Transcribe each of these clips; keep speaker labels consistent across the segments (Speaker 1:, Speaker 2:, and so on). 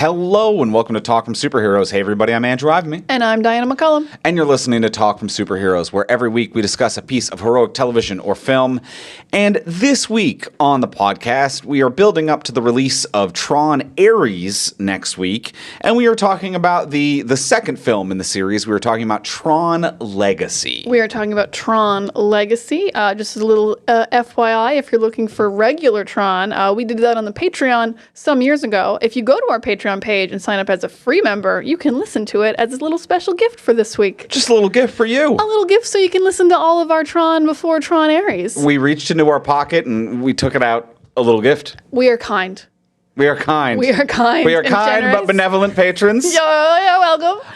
Speaker 1: Hello and welcome to Talk from Superheroes. Hey everybody, I'm Andrew Ivemy.
Speaker 2: And I'm Diana McCullum.
Speaker 1: And you're listening to Talk from Superheroes, where every week we discuss a piece of heroic television or film. And this week on the podcast, we are building up to the release of Tron Ares next week. And we are talking about the second film in the series. We are talking about Tron Legacy.
Speaker 2: We are talking about Tron Legacy. Just a little FYI, if you're looking for regular Tron, we did that on the Patreon some years ago. If you go to our Patreon page and sign up as a free member, you can listen to it as a little special gift for this week.
Speaker 1: Just a little gift for you.
Speaker 2: A little gift so you can listen to all of our Tron before Tron Ares.
Speaker 1: We reached into our pocket and we took it out, a little gift.
Speaker 2: We are kind.
Speaker 1: We are kind.
Speaker 2: We are kind.
Speaker 1: We are
Speaker 2: and
Speaker 1: kind
Speaker 2: generous.
Speaker 1: but benevolent patrons.
Speaker 2: Yeah, welcome.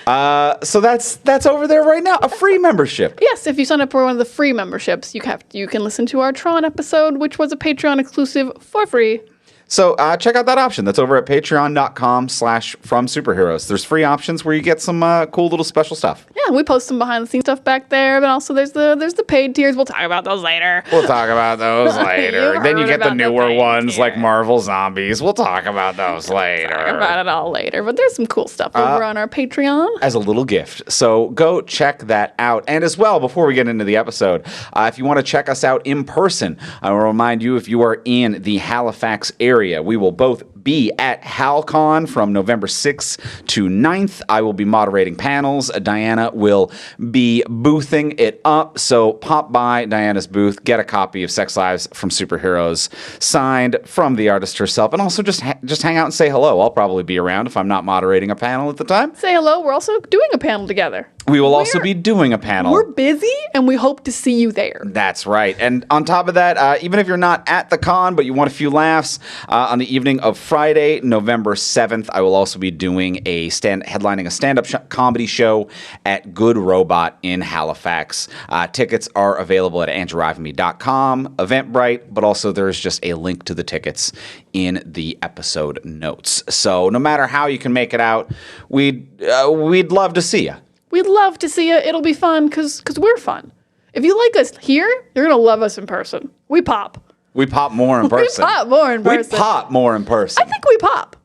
Speaker 1: So that's over there right now. A free membership.
Speaker 2: Yes, if you sign up for one of the free memberships, you can listen to our Tron episode, which was a Patreon exclusive for free.
Speaker 1: So check out that option. That's over at patreon.com/fromsuperheroes. There's free options where you get some cool little special stuff.
Speaker 2: Yeah, we post some behind the scenes stuff back there, but also there's the paid tiers. We'll talk about those later.
Speaker 1: We'll talk about those later. Then you get the newer ones like Marvel Zombies. We'll talk about those later.
Speaker 2: Talk about it all later. But there's some cool stuff over on our Patreon.
Speaker 1: As a little gift. So go check that out. And as well, before we get into the episode, if you want to check us out in person, I will remind you, if you are in the Halifax area, we will both be at HalCon from November 6th to 9th. I will be moderating panels. Diana will be boothing it up. So pop by Diana's booth, get a copy of Sex Lives from Superheroes, signed from the artist herself, and also just hang out and say hello. I'll probably be around if I'm not moderating a panel at the time.
Speaker 2: Say hello. We're also doing a panel together.
Speaker 1: We will also be doing a panel.
Speaker 2: We're busy, and we hope to see you there.
Speaker 1: That's right. And on top of that, even if you're not at the con, but you want a few laughs, on the evening of Friday, November 7th, I will also be doing headlining a stand-up comedy show at Good Robot in Halifax. Tickets are available at andrewivemy.com, Eventbrite, but also there's just a link to the tickets in the episode notes. So no matter how you can make it out, we'd love to see you.
Speaker 2: We'd love to see you. It'll be fun because we're fun. If you like us here, you're going to love us in person. We pop.
Speaker 1: We pop more in person.
Speaker 2: We pop more in person.
Speaker 1: We pop more in person.
Speaker 2: I think we pop.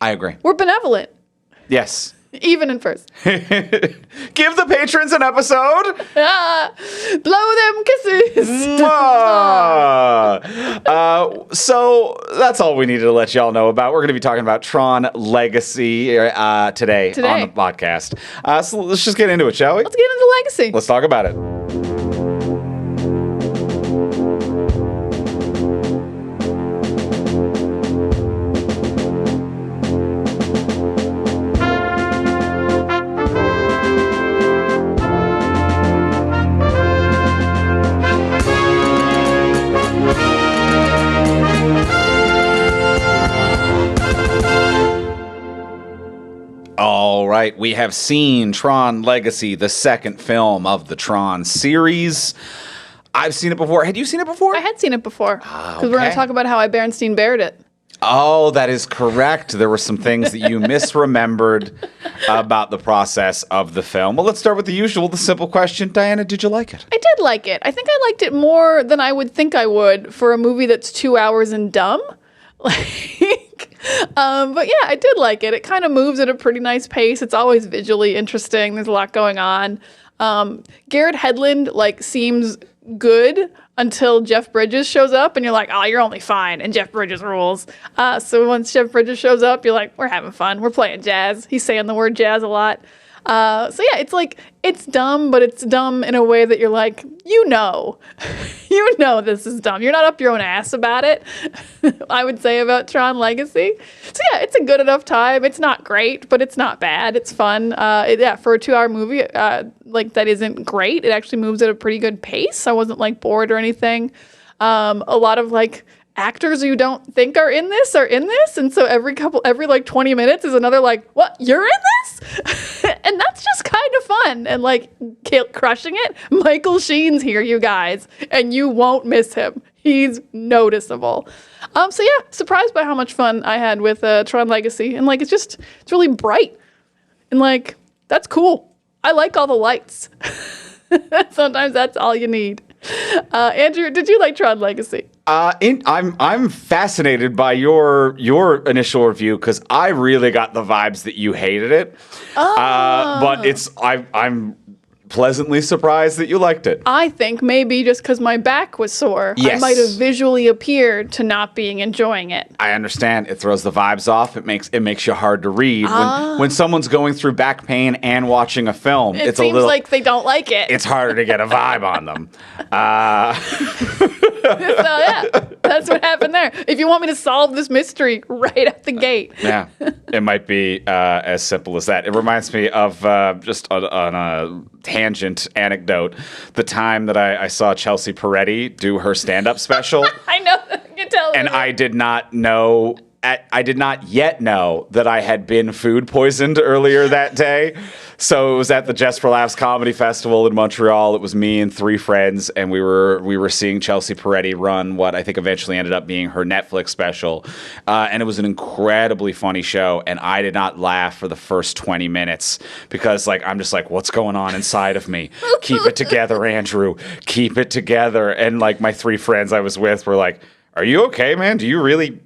Speaker 1: I agree.
Speaker 2: We're benevolent.
Speaker 1: Yes.
Speaker 2: Even in person.
Speaker 1: Give the patrons an episode.
Speaker 2: Blow them kisses.
Speaker 1: So that's all we needed to let y'all know about. We're going to be talking about Tron Legacy today on the podcast. So let's just get into it, shall we?
Speaker 2: Let's get into Legacy.
Speaker 1: Let's talk about it. All right, we have seen Tron Legacy, the second film of the Tron series. I've seen it before. Had you seen it before?
Speaker 2: I had seen it before. Because we're going to talk about how I Berenstein Bared it.
Speaker 1: Oh, that is correct. There were some things that you misremembered about the process of the film. Well, let's start with the usual, the simple question. Diana, did you like it?
Speaker 2: I did like it. I think I liked it more than I would think I would for a movie that's 2 hours and dumb. But yeah, I did like it. It kind of moves at a pretty nice pace. It's always visually interesting. There's a lot going on. Garrett Hedlund seems good until Jeff Bridges shows up, and you're like, oh, you're only fine, and Jeff Bridges rules. So once Jeff Bridges shows up, you're like, we're having fun. We're playing jazz. He's saying the word jazz a lot. So yeah, it's dumb, but it's dumb in a way that you're like, you know this is dumb. You're not up your own ass about it, I would say about Tron Legacy. So yeah, it's a good enough time. It's not great, but it's not bad. It's fun. For a 2-hour movie, that isn't great. It actually moves at a pretty good pace. I wasn't bored or anything. A lot of actors you don't think are in this, and so every 20 minutes is another what, you're in this? And that's just kind of fun and crushing it. Michael Sheen's here, you guys, and you won't miss him. He's noticeable. So yeah, surprised by how much fun I had with Tron Legacy, and it's really bright, and that's cool. I like all the lights. Sometimes that's all you need. Andrew, did you like Tron Legacy?
Speaker 1: I'm fascinated by your initial review because I really got the vibes that you hated it. But I'm pleasantly surprised that you liked it.
Speaker 2: I think maybe just because my back was sore,
Speaker 1: Yes.
Speaker 2: I might have visually appeared to not being enjoying it.
Speaker 1: I understand. It throws the vibes off. It makes you hard to read. When someone's going through back pain and watching a film,
Speaker 2: It
Speaker 1: it's a
Speaker 2: seems
Speaker 1: little
Speaker 2: like they don't like it.
Speaker 1: it's harder to get a vibe on them.
Speaker 2: So yeah, that's what happened there. If you want me to solve this mystery right at the gate.
Speaker 1: Yeah, it might be as simple as that. It reminds me of just on a tangent anecdote, the time that I saw Chelsea Peretti do her stand-up special.
Speaker 2: I know, I can tell.
Speaker 1: And I did not yet know that I had been food poisoned earlier that day. So it was at the Just for Laughs Comedy Festival in Montreal. It was me and 3 friends, and we were seeing Chelsea Peretti run what I think eventually ended up being her Netflix special. And it was an incredibly funny show, and I did not laugh for the first 20 minutes because I'm just like, what's going on inside of me? Keep it together, Andrew. Keep it together. And my 3 friends I was with were like, are you okay, man? Do you really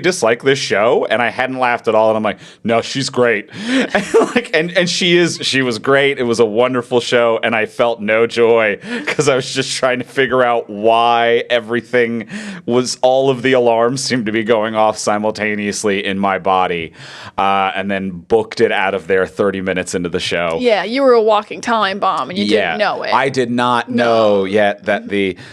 Speaker 1: dislike this show? And I hadn't laughed at all. And I'm like, no, she's great. And she was great. It was a wonderful show. And I felt no joy because I was just trying to figure out why all of the alarms seemed to be going off simultaneously in my body. And then booked it out of there 30 minutes into the show.
Speaker 2: Yeah, you were a walking time bomb and you didn't know it.
Speaker 1: I did not know yet that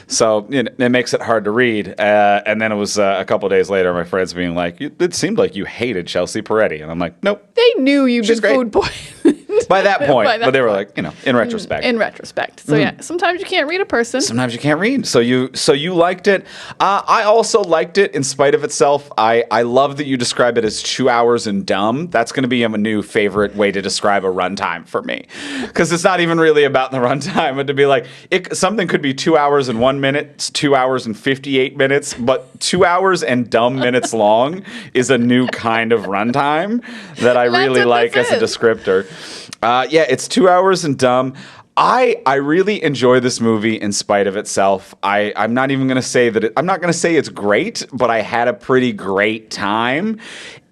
Speaker 1: so it makes it hard to read. And then it was a couple days later, my friends being like, it seemed like you hated Chelsea Peretti. And I'm like, nope.
Speaker 2: They knew you'd been
Speaker 1: great.
Speaker 2: food poisoned.
Speaker 1: By that point. But they were like, in retrospect.
Speaker 2: In retrospect. So yeah, sometimes you can't read a person.
Speaker 1: Sometimes you can't read. So you liked it. I also liked it in spite of itself. I love that you describe it as 2 hours and dumb. That's going to be a new favorite way to describe a runtime for me. Because it's not even really about the runtime, but to be like, something could be 2 hours and 1 minute, it's 2 hours and 58 minutes, but 2 hours and dumb minutes long is a new kind of runtime that I really like as a descriptor. It's 2 hours and dumb. I really enjoy this movie in spite of itself. I'm not even going to say that I'm not going to say it's great, but I had a pretty great time.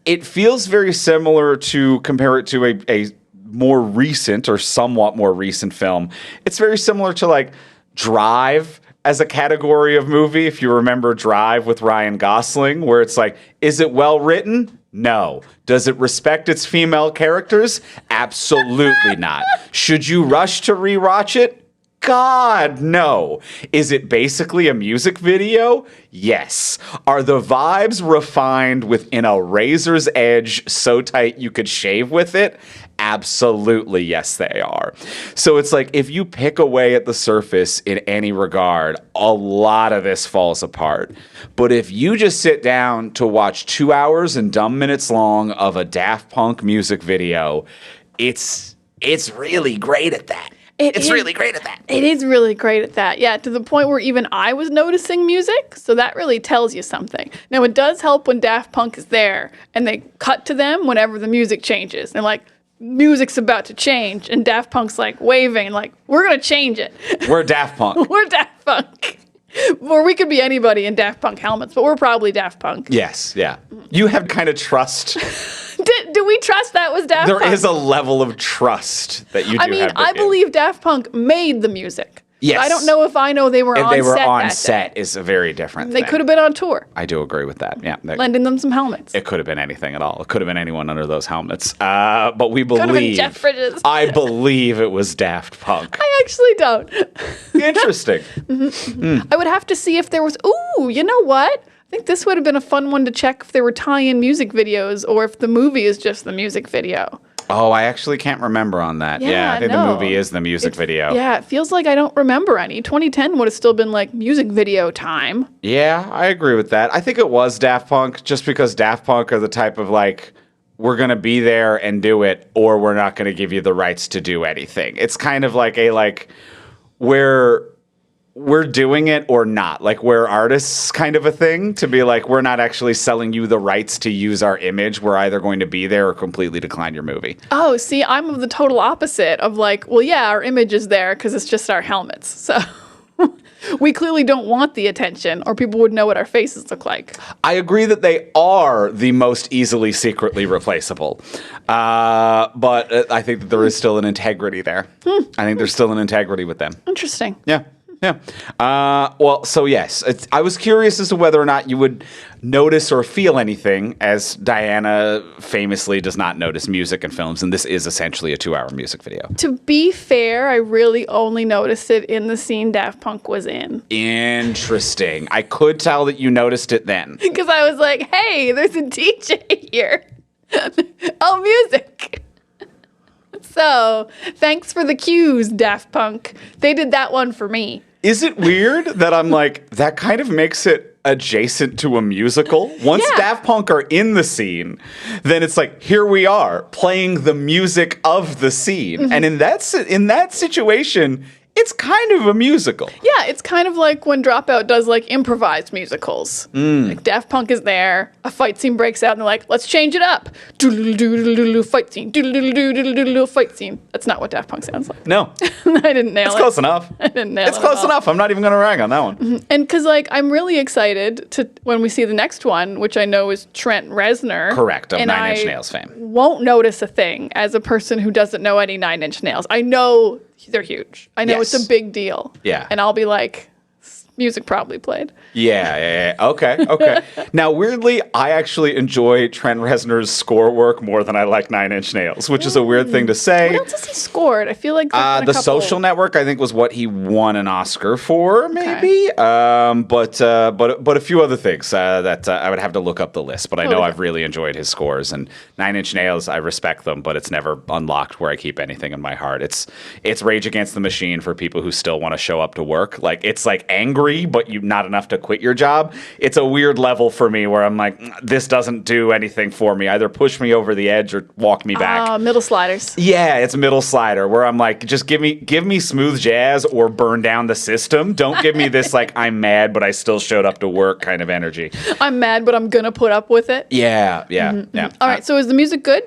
Speaker 1: It feels very similar to compare it to a more recent or somewhat more recent film. It's very similar to Drive as a category of movie. If you remember Drive with Ryan Gosling, where it's is it well written? No. Does it respect its female characters? Absolutely not. Should you rush to rewatch it? God, no. Is it basically a music video? Yes. Are the vibes refined within a razor's edge so tight you could shave with it? Absolutely, yes, they are. So it's if you pick away at the surface in any regard, a lot of this falls apart. But if you just sit down to watch 2 hours and dumb minutes long of a Daft Punk music video, it's really great at that. It's really great at that.
Speaker 2: It is really great at that. Yeah, to the point where even I was noticing music. So that really tells you something. Now, it does help when Daft Punk is there and they cut to them whenever the music changes. They're like, music's about to change. And Daft Punk's waving and we're going to change it.
Speaker 1: We're Daft Punk.
Speaker 2: We're Daft Punk. Or we could be anybody in Daft Punk helmets, but we're probably Daft Punk.
Speaker 1: Yes, yeah. You have kind of trust.
Speaker 2: Do we trust that was Daft Punk?
Speaker 1: There is a level of trust that you do have.
Speaker 2: I believe Daft Punk made the music.
Speaker 1: Yes.
Speaker 2: I don't know if I know they were on set.
Speaker 1: If they were on
Speaker 2: that
Speaker 1: set
Speaker 2: day.
Speaker 1: Is a very different thing.
Speaker 2: They could have been on tour.
Speaker 1: I do agree with that. Yeah.
Speaker 2: Lending them some helmets.
Speaker 1: It could have been anything at all. It could have been anyone under those helmets. But we believe.
Speaker 2: Could have been Jeff Bridges.
Speaker 1: I believe it was Daft Punk.
Speaker 2: I actually don't.
Speaker 1: Interesting.
Speaker 2: I would have to see if there was. Ooh, you know what? I think this would have been a fun one to check if there were tie-in music videos or if the movie is just the music video.
Speaker 1: Oh, I actually can't remember on that. Yeah, I think the movie is the music video.
Speaker 2: Yeah, it feels like I don't remember any. 2010 would have still been music video time.
Speaker 1: Yeah, I agree with that. I think it was Daft Punk just because Daft Punk are the type of we're going to be there and do it or we're not going to give you the rights to do anything. It's kind of we're doing it or not. We're artists kind of a thing to be we're not actually selling you the rights to use our image. We're either going to be there or completely decline your movie.
Speaker 2: Oh, see, I'm of the total opposite of well, yeah, our image is there because it's just our helmets. So We clearly don't want the attention, or people would know what our faces look like.
Speaker 1: I agree that they are the most easily secretly replaceable. But I think that there is still an integrity there. I think there's still an integrity with them.
Speaker 2: Interesting.
Speaker 1: Yeah. Yeah. Well, so yes, I was curious as to whether or not you would notice or feel anything, as Diana famously does not notice music in films, and this is essentially a 2-hour music video.
Speaker 2: To be fair, I really only noticed it in the scene Daft Punk was in.
Speaker 1: Interesting. I could tell that you noticed it then.
Speaker 2: Because I was like, hey, there's a DJ here. Oh, music. So, thanks for the cues, Daft Punk. They did that one for me.
Speaker 1: Is it weird that I'm like, that kind of makes it adjacent to a musical? Once Daft Punk are in the scene, then it's like, here we are playing the music of the scene. And in that situation, it's kind of a musical.
Speaker 2: Yeah, it's kind of like when Dropout does like improvised musicals. Like Daft Punk is there, a fight scene breaks out, and they're like, let's change it up. Doodle-doo-doodle-doo, fight scene. Doodle-doo-doodle-doo, fight scene. That's not what Daft Punk sounds like.
Speaker 1: No.
Speaker 2: I didn't nail it.
Speaker 1: It's close enough.
Speaker 2: I didn't nail it.
Speaker 1: It's close enough. I'm not even going to rag on that one.
Speaker 2: And because like I'm really excited to when we see the next one, which I know is Trent Reznor.
Speaker 1: Correct, of
Speaker 2: and
Speaker 1: Nine Inch Nails fame.
Speaker 2: Won't notice a thing as a person who doesn't know any Nine Inch Nails. I know they're huge. I know it's a big deal.
Speaker 1: Yeah.
Speaker 2: And I'll be like, music probably played.
Speaker 1: Yeah. Okay. Now, weirdly, I actually enjoy Trent Reznor's score work more than I like Nine Inch Nails, which is a weird thing to say.
Speaker 2: What else has he scored? I feel like
Speaker 1: The Social Network, I think, was what he won an Oscar for, maybe. But a few other things that I would have to look up the list. But I know I've really enjoyed his scores. And Nine Inch Nails, I respect them, but it's never unlocked where I keep anything in my heart. It's Rage Against the Machine for people who still want to show up to work. Like, it's like angry, but you not enough to quit your job. It's a weird level for me where I'm like, this doesn't do anything for me. Either push me over the edge or walk me back.
Speaker 2: Middle sliders.
Speaker 1: Yeah, it's middle slider where I'm like, just give me smooth jazz or burn down the system. Don't give me this like I'm mad but I still showed up to work kind of energy.
Speaker 2: I'm mad but I'm gonna put up with it.
Speaker 1: Yeah.
Speaker 2: All right, so is the music good?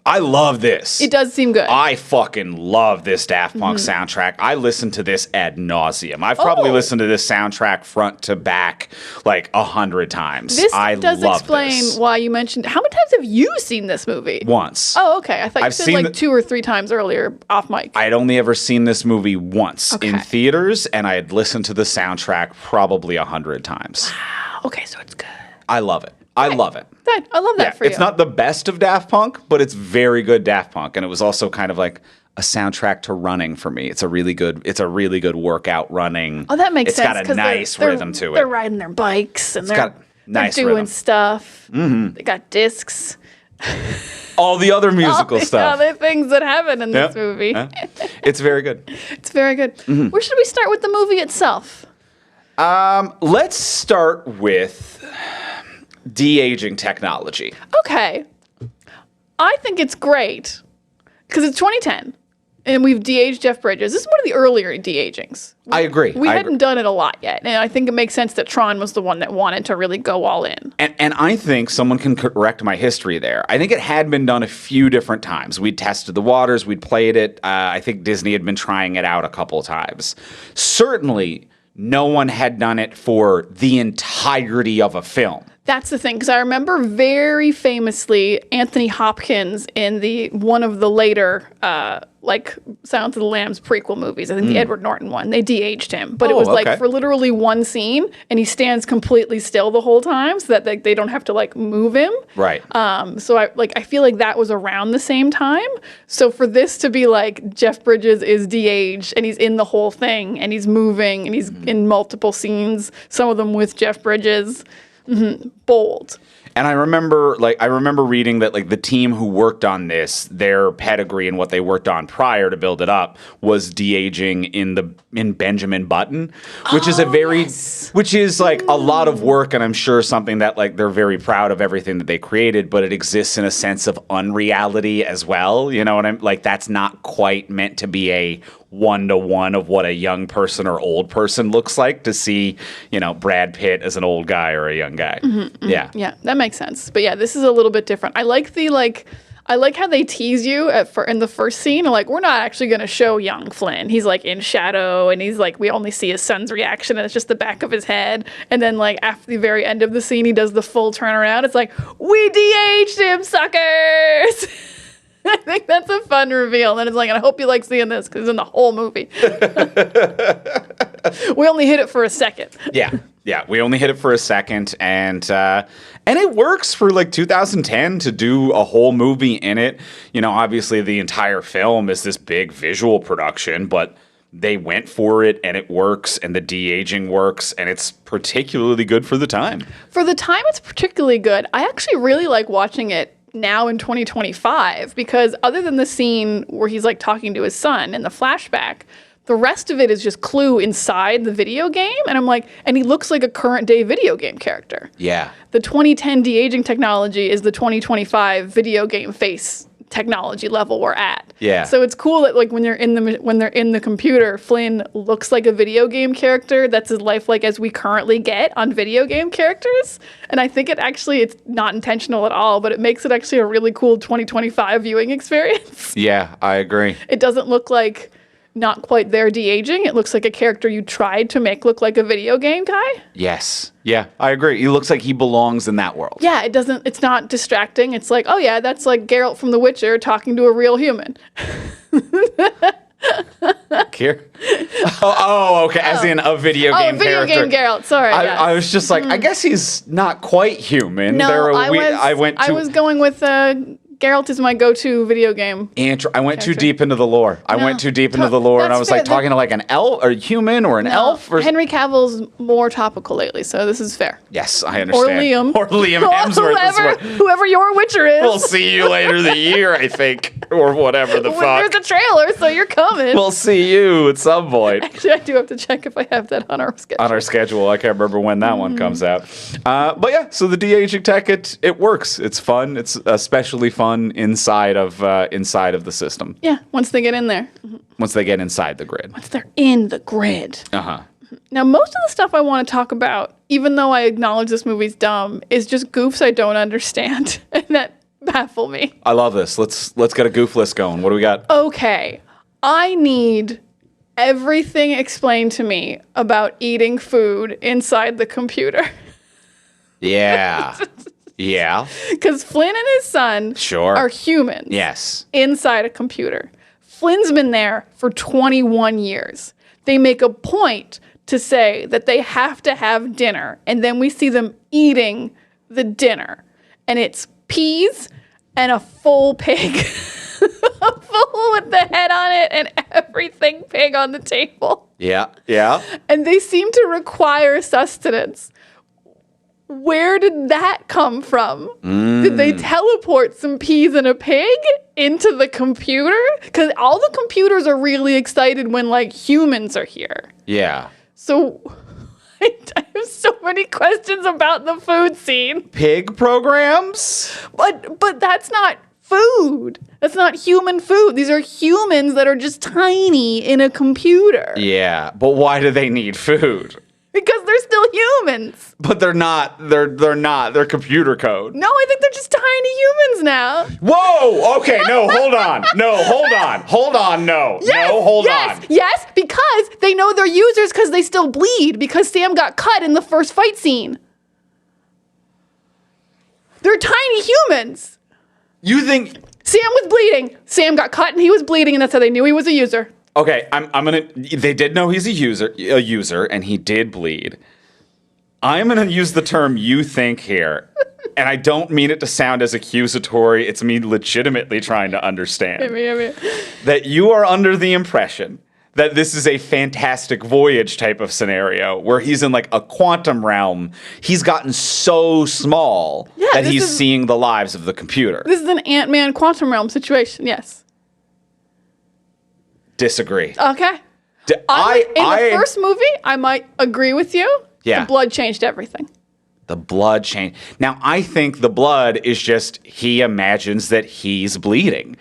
Speaker 1: I love this.
Speaker 2: It does seem good.
Speaker 1: I fucking love this Daft Punk soundtrack. I listen to this ad nauseum. I've probably listened to this soundtrack front to back like 100 times.
Speaker 2: This
Speaker 1: I
Speaker 2: does
Speaker 1: love
Speaker 2: explain
Speaker 1: this.
Speaker 2: why you mentioned. How many times have you seen this movie?
Speaker 1: Once.
Speaker 2: Oh, okay. I thought you
Speaker 1: I've
Speaker 2: said
Speaker 1: seen
Speaker 2: like 2 or 3 times earlier off mic.
Speaker 1: I'd only ever seen this movie once in theaters, and I had listened to the soundtrack probably 100 times.
Speaker 2: Okay, so it's good.
Speaker 1: I love it. I love it.
Speaker 2: Good. I love that for you.
Speaker 1: It's not the best of Daft Punk, but it's very good Daft Punk, and it was also kind of like a soundtrack to running for me. It's a really good workout running.
Speaker 2: Oh, that makes sense.
Speaker 1: It's got a nice rhythm to it.
Speaker 2: They're riding their bikes and they're doing
Speaker 1: rhythm.
Speaker 2: stuff. They got discs.
Speaker 1: All the other musical stuff.
Speaker 2: All the things that happen in this movie.
Speaker 1: It's very good.
Speaker 2: It's very good. Where should we start with the movie itself?
Speaker 1: Let's start with de-aging technology.
Speaker 2: Okay. I think it's great because it's 2010 and we've de-aged Jeff Bridges. This is one of the earlier de-agings.
Speaker 1: I agree.
Speaker 2: We hadn't done it a lot yet. And I think it makes sense that Tron was the one that wanted to really go all in.
Speaker 1: And I think someone can correct my history there. I think it had been done a few different times. We'd tested the waters. We'd played it. I think Disney had been trying it out a couple of times. Certainly, no one had done it for the entirety of a film.
Speaker 2: That's the thing, because I remember very famously Anthony Hopkins in one of the later Silence of the Lambs prequel movies. I think the Edward Norton one. They de-aged him, but it was like for literally one scene, and he stands completely still the whole time, so that they don't have to like move him.
Speaker 1: Right.
Speaker 2: So I feel like that was around the same time. So for this to be like Jeff Bridges is de-aged and he's in the whole thing and he's moving and he's in multiple scenes, some of them with Jeff Bridges. Bold.
Speaker 1: And I remember reading that like the team who worked on this, their pedigree and what they worked on prior to build it up was de-aging in Benjamin Button, which is like a lot of work, and I'm sure something that like they're very proud of everything that they created, but it exists in a sense of unreality as well. You know what I'm like? That's not quite meant to be a 1-to-1 of what a young person or old person looks like to see, Brad Pitt as an old guy or a young guy. Yeah,
Speaker 2: that makes sense. But yeah, this is a little bit different. I like I like how they tease you in the first scene. Like, we're not actually going to show young Flynn. He's like in shadow, and he's like, we only see his son's reaction, and it's just the back of his head. And then like after the very end of the scene, he does the full turnaround. It's like, we de-aged him, suckers. I think that's a fun reveal. And then it's like, I hope you like seeing this because it's in the whole movie. We only hit it for a second.
Speaker 1: Yeah, we only hit it for a second, and it works for like 2010 to do a whole movie in it. You know, obviously the entire film is this big visual production, but they went for it, and it works, and the de-aging works, and it's particularly good for the time.
Speaker 2: For the time, it's particularly good. I actually really like watching it now in 2025 because other than the scene where he's like talking to his son in the flashback, the rest of it is just Clue inside the video game. And I'm like, and he looks like a current day video game character.
Speaker 1: Yeah.
Speaker 2: The 2010 de-aging technology is the 2025 video game face technology level we're at.
Speaker 1: Yeah.
Speaker 2: So it's cool that like when they're in the computer, Flynn looks like a video game character that's as lifelike as we currently get on video game characters. And I think it's not intentional at all, but it makes it actually a really cool 2025 viewing experience.
Speaker 1: Yeah, I agree.
Speaker 2: It doesn't look like not quite there de-aging. It looks like a character you tried to make look like a video game guy.
Speaker 1: Yes. Yeah, I agree. He looks like he belongs in that world.
Speaker 2: Yeah, it's not distracting. It's like, oh yeah, that's like Geralt from The Witcher talking to a real human.
Speaker 1: Here? Okay. As in a video game
Speaker 2: video
Speaker 1: character.
Speaker 2: game Geralt. Sorry. Yes.
Speaker 1: I was just like, I guess he's not quite human.
Speaker 2: No, I was going with Geralt is my go-to video game.
Speaker 1: I went too deep into the lore. I went too deep into the lore, and I was like talking to like an elf or human or an elf. Or
Speaker 2: Henry Cavill's more topical lately, so this is fair.
Speaker 1: Yes, I understand.
Speaker 2: Or
Speaker 1: Liam Hemsworth.
Speaker 2: Whoever your Witcher is.
Speaker 1: We'll see you later the year, I think, or whatever the fuck.
Speaker 2: There's a trailer, so you're coming.
Speaker 1: We'll see you at some point.
Speaker 2: Actually, I do have to check if I have that on our schedule.
Speaker 1: On our schedule, I can't remember when that one comes out. But yeah, so the de-aging tech, it works. It's fun. It's especially fun inside of the system.
Speaker 2: Yeah, once they get in there.
Speaker 1: Once they get inside the grid.
Speaker 2: Once they're in the grid.
Speaker 1: Uh-huh.
Speaker 2: Now, most of the stuff I want to talk about, even though I acknowledge this movie's dumb, is just goofs I don't understand, and that baffle me.
Speaker 1: I love this. Let's get a goof list going. What do we got?
Speaker 2: Okay, I need everything explained to me about eating food inside the computer.
Speaker 1: Yeah. Yeah.
Speaker 2: Because Flynn and his son are humans.
Speaker 1: Yes.
Speaker 2: Inside a computer. Flynn's been there for 21 years. They make a point to say that they have to have dinner, and then we see them eating the dinner. And it's peas and a full pig. A full with the head on it and everything pig on the table.
Speaker 1: Yeah. Yeah.
Speaker 2: And they seem to require sustenance. Where did that come from? Did they teleport some peas and a pig into the computer? Because all the computers are really excited when, like, humans are here.
Speaker 1: Yeah.
Speaker 2: So I have so many questions about the food scene.
Speaker 1: Pig programs?
Speaker 2: But that's not food. That's not human food. These are humans that are just tiny in a computer.
Speaker 1: Yeah. But why do they need food?
Speaker 2: Because they're still humans.
Speaker 1: But they're not. They're not. They're computer code.
Speaker 2: No, I think they're just tiny humans now.
Speaker 1: Whoa! Okay, no, hold on. No, hold on. Hold on, no.
Speaker 2: Yes,
Speaker 1: no, hold on.
Speaker 2: Yes, because they know they're users because they still bleed because Sam got cut in the first fight scene. They're tiny humans.
Speaker 1: You think...
Speaker 2: Sam was bleeding. Sam got cut and he was bleeding, and that's how they knew he was a user.
Speaker 1: Okay, I'm gonna... They did know he's a user, and he did bleed. I'm gonna use the term "you think" here, and I don't mean it to sound as accusatory. It's me legitimately trying to understand that you are under the impression that this is a Fantastic Voyage type of scenario where he's in like a quantum realm. He's gotten so small that he's seeing the lives of the computer.
Speaker 2: This is an Ant-Man quantum realm situation. Yes.
Speaker 1: Disagree.
Speaker 2: Okay. In the first movie, I might agree with you.
Speaker 1: Yeah.
Speaker 2: The blood changed everything.
Speaker 1: The blood changed. Now, I think the blood is just he imagines that he's bleeding.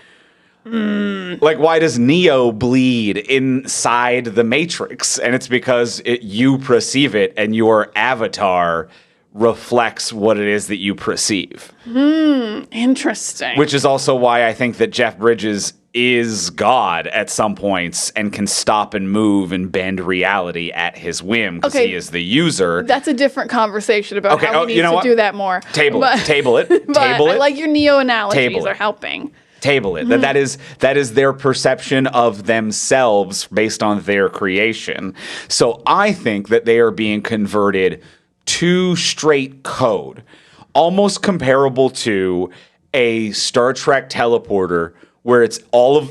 Speaker 1: Like, why does Neo bleed inside the Matrix? And it's because you perceive it and your avatar reflects what it is that you perceive.
Speaker 2: Interesting.
Speaker 1: Which is also why I think that Jeff Bridges is God at some points and can stop and move and bend reality at his whim because he is the user.
Speaker 2: That's a different conversation about how we need to do that more.
Speaker 1: Table it. Table it.
Speaker 2: I like your Neo analogies are helping.
Speaker 1: Table it. That is their perception of themselves based on their creation. So I think that they are being converted to straight code, almost comparable to a Star Trek teleporter where it's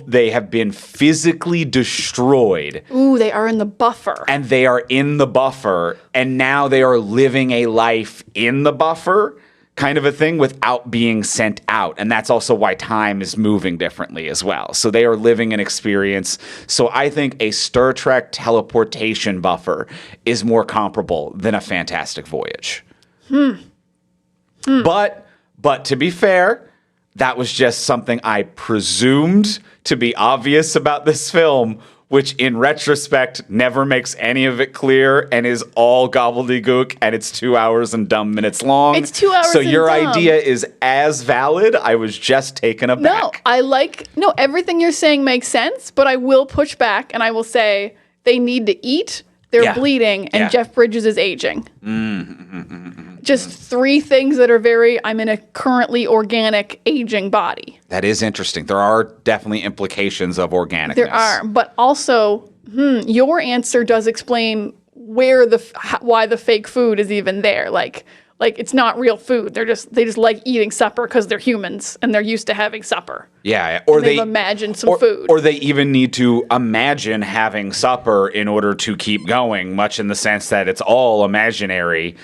Speaker 1: they have been physically destroyed.
Speaker 2: Ooh, they are in the buffer.
Speaker 1: And they are in the buffer, and now they are living a life in the buffer, kind of a thing, without being sent out. And that's also why time is moving differently as well. So they are living an experience. So I think a Star Trek teleportation buffer is more comparable than a Fantastic Voyage. But to be fair, that was just something I presumed to be obvious about this film, which in retrospect never makes any of it clear and is all gobbledygook, and it's 2 hours and dumb minutes long.
Speaker 2: It's 2 hours
Speaker 1: so
Speaker 2: and
Speaker 1: your
Speaker 2: dumb.
Speaker 1: idea is as valid. I was just taken aback.
Speaker 2: No, everything you're saying makes sense, but I will push back and I will say they need to eat, they're bleeding, and Jeff Bridges is aging. Just three things that are I'm in a currently organic aging body.
Speaker 1: That is interesting. There are definitely implications of organicness.
Speaker 2: There are, but also, your answer does explain why the fake food is even there. Like it's not real food. They just like eating supper because they're humans and they're used to having supper.
Speaker 1: Yeah, or
Speaker 2: they've imagined some food.
Speaker 1: Or they even need to imagine having supper in order to keep going, much in the sense that it's all imaginary.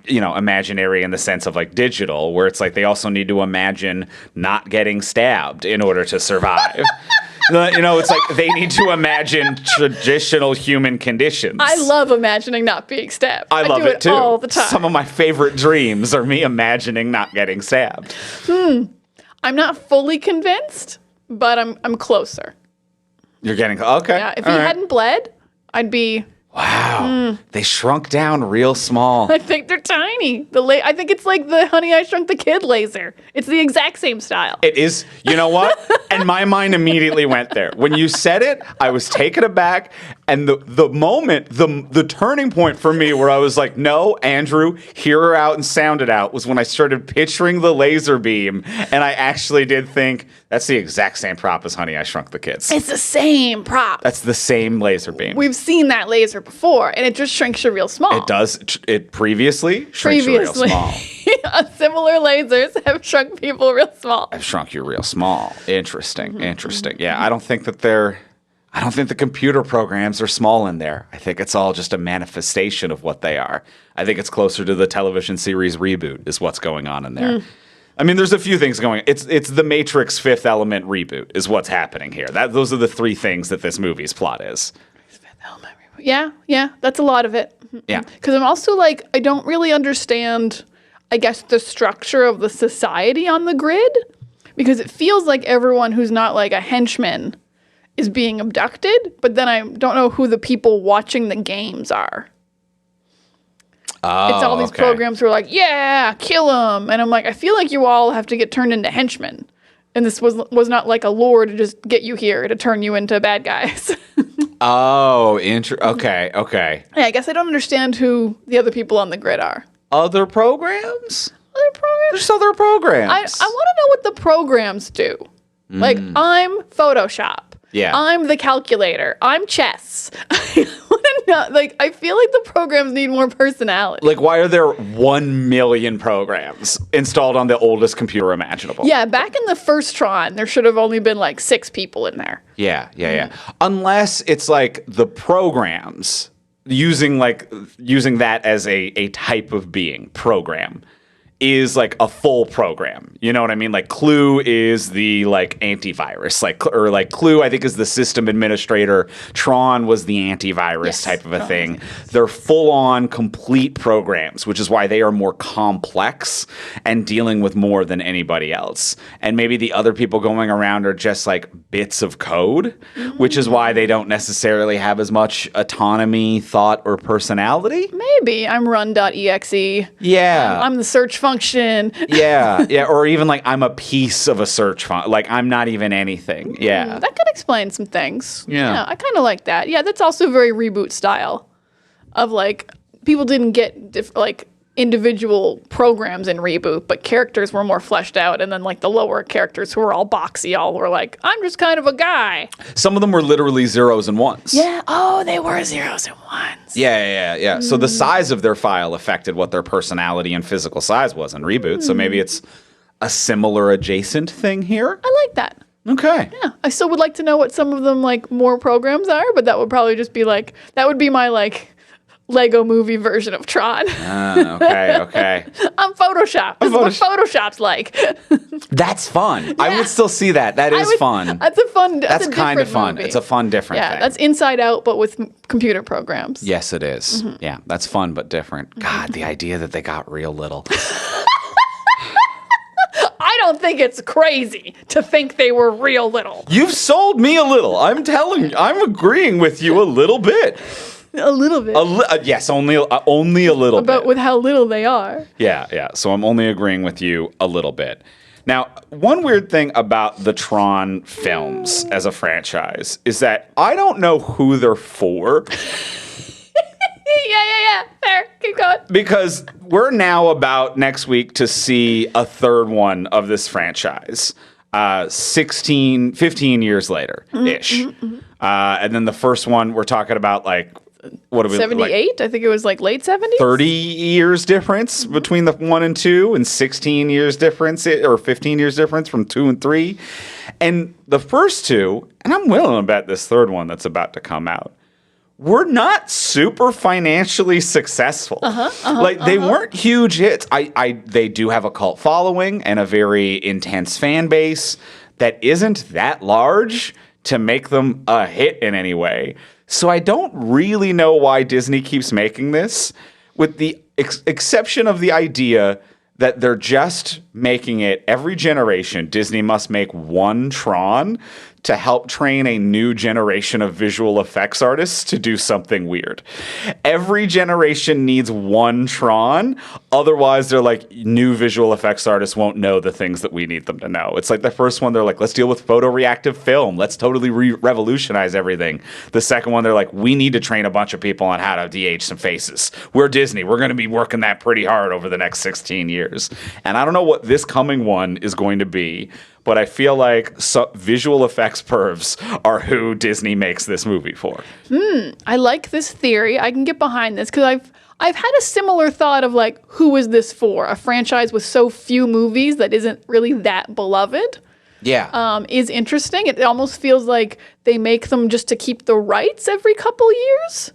Speaker 1: Imaginary in the sense of like digital, where it's like they also need to imagine not getting stabbed in order to survive. It's like they need to imagine traditional human conditions.
Speaker 2: I love imagining not being stabbed.
Speaker 1: I love
Speaker 2: do
Speaker 1: it too.
Speaker 2: All the time.
Speaker 1: Some of my favorite dreams are me imagining not getting stabbed.
Speaker 2: I'm not fully convinced, but I'm closer.
Speaker 1: You're getting okay.
Speaker 2: Yeah, if he hadn't bled, I'd be.
Speaker 1: Wow, they shrunk down real small.
Speaker 2: I think they're tiny. I think it's like the Honey, I Shrunk the Kid laser. It's the exact same style.
Speaker 1: It is. You know what? And my mind immediately went there. When you said it, I was taken aback. And the moment, the turning point for me where I was like, no, Andrew, hear her out and sound it out, was when I started picturing the laser beam. And I actually did think, that's the exact same prop as Honey, I Shrunk the Kids.
Speaker 2: It's the same prop.
Speaker 1: That's the same laser beam.
Speaker 2: We've seen that laser before, and it just shrinks you real small.
Speaker 1: It does. It previously shrinks you real small.
Speaker 2: Similar lasers have shrunk people real small.
Speaker 1: I've shrunk you real small. Interesting. Interesting. Yeah, I don't think the computer programs are small in there. I think it's all just a manifestation of what they are. I think it's closer to the television series reboot is what's going on in there. I mean, there's a few things going on. It's the Matrix Fifth Element reboot is what's happening here. Those are the three things that this movie's plot is.
Speaker 2: Fifth Element reboot. Yeah, that's a lot of it.
Speaker 1: Yeah.
Speaker 2: Because I'm also I don't really understand, I guess, the structure of the society on the grid. Because it feels like everyone who's not like a henchman is being abducted, but then I don't know who the people watching the games are. It's all these programs who are like, yeah, kill them. And I'm like, I feel like you all have to get turned into henchmen. And this was not like a lure to just get you here to turn you into bad guys.
Speaker 1: Okay.
Speaker 2: Yeah, I guess I don't understand who the other people on the grid are.
Speaker 1: Other programs?
Speaker 2: Other programs?
Speaker 1: There's other programs.
Speaker 2: I want to know what the programs do. Like, I'm Photoshop.
Speaker 1: Yeah.
Speaker 2: I'm the calculator. I'm chess. I want to know. I feel like the programs need more personality.
Speaker 1: Like, why are there 1 million programs installed on the oldest computer imaginable?
Speaker 2: Yeah, back in the first Tron, there should have only been 6 people in there.
Speaker 1: Yeah. Unless it's like the programs using that as a type of being, program. is like a full program. You know what I mean? Like Clue is the like antivirus, like Clue I think is the system administrator. Tron was the antivirus type of a thing. They're full on complete programs, which is why they are more complex and dealing with more than anybody else. And maybe the other people going around are just like bits of code, which is why they don't necessarily have as much autonomy, thought, or personality.
Speaker 2: Maybe I'm run.exe.
Speaker 1: Yeah.
Speaker 2: I'm the search function.
Speaker 1: yeah, or even like I'm a piece of a search function. Like I'm not even anything. Yeah.
Speaker 2: That could explain some things.
Speaker 1: Yeah.
Speaker 2: I kind of like that. Yeah, that's also very reboot style of like people didn't get like individual programs in Reboot, but characters were more fleshed out, and then like the lower characters who were all boxy all were like, I'm just kind of a guy.
Speaker 1: Some of them were literally zeros and ones.
Speaker 2: Yeah. Oh, they were zeros and ones.
Speaker 1: Yeah. So the size of their file affected what their personality and physical size was in Reboot. So maybe it's a similar adjacent thing here.
Speaker 2: I like that.
Speaker 1: Okay.
Speaker 2: Yeah. I still would like to know what some of them like more programs are, but that would probably just be like, that would be my like Lego movie version of Tron.
Speaker 1: Okay.
Speaker 2: I'm Photoshop. This is what Photoshop's like.
Speaker 1: That's fun. I would still see that. That is fun.
Speaker 2: That's a fun.
Speaker 1: That's kind of fun.
Speaker 2: Movie.
Speaker 1: It's a fun, different thing.
Speaker 2: Yeah, that's Inside Out, but with computer programs.
Speaker 1: Yes, it is. Yeah, that's fun, but different. God, the idea that they got real little.
Speaker 2: I don't think it's crazy to think they were real little.
Speaker 1: You've sold me a little. I'm agreeing with you a little bit.
Speaker 2: A little bit.
Speaker 1: Yes, only a little bit.
Speaker 2: But with how little they are.
Speaker 1: Yeah. So I'm only agreeing with you a little bit. Now, one weird thing about the Tron films as a franchise is that I don't know who they're for.
Speaker 2: Yeah. Fair. Keep going.
Speaker 1: Because we're now about next week to see a third one of this franchise. 15 years later-ish. And then the first one, we're talking about like, what are we
Speaker 2: 78? Like, I think it was like late 70s?
Speaker 1: 30 years difference between the 1 and 2, and 16 years difference, or 15 years difference from 2 and 3. And the first two, and I'm willing to bet this third one that's about to come out, were not super financially successful. Like they weren't huge hits. They do have a cult following and a very intense fan base that isn't that large to make them a hit in any way. So I don't really know why Disney keeps making this, with the exception of the idea that they're just making it every generation. Disney must make one Tron to help train a new generation of visual effects artists to do something weird. Every generation needs one Tron. Otherwise, they're like, new visual effects artists won't know the things that we need them to know. It's like the first one, they're like, let's deal with photoreactive film. Let's totally revolutionize everything. The second one, they're like, we need to train a bunch of people on how to de-age some faces. We're Disney. We're going to be working that pretty hard over the next 16 years. And I don't know what this coming one is going to be, but I feel like visual effects pervs are who Disney makes this movie for.
Speaker 2: I like this theory. I can get behind this because I've had a similar thought of like, who is this for? A franchise with so few movies that isn't really that beloved.
Speaker 1: Yeah.
Speaker 2: Is interesting. It almost feels like they make them just to keep the rights every couple years.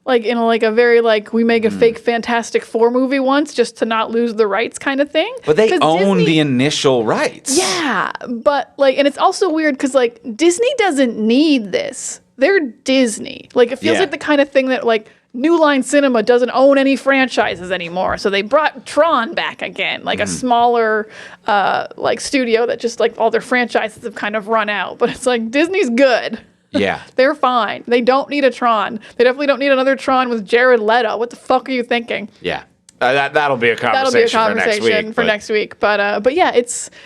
Speaker 2: Like in like a very like, we make a fake Fantastic Four movie once just to not lose the rights kind of thing.
Speaker 1: But they own the initial rights.
Speaker 2: Yeah, but like, and it's also weird because like Disney doesn't need this. They're Disney. Like it feels like the kind of thing that like New Line Cinema doesn't own any franchises anymore. So they brought Tron back again, like a smaller like studio that just like all their franchises have kind of run out. But it's like Disney's good.
Speaker 1: Yeah.
Speaker 2: They're fine. They don't need a Tron. They definitely don't need another Tron with Jared Leto. What the fuck are you thinking?
Speaker 1: Yeah. That'll be a conversation
Speaker 2: for next week. But yeah,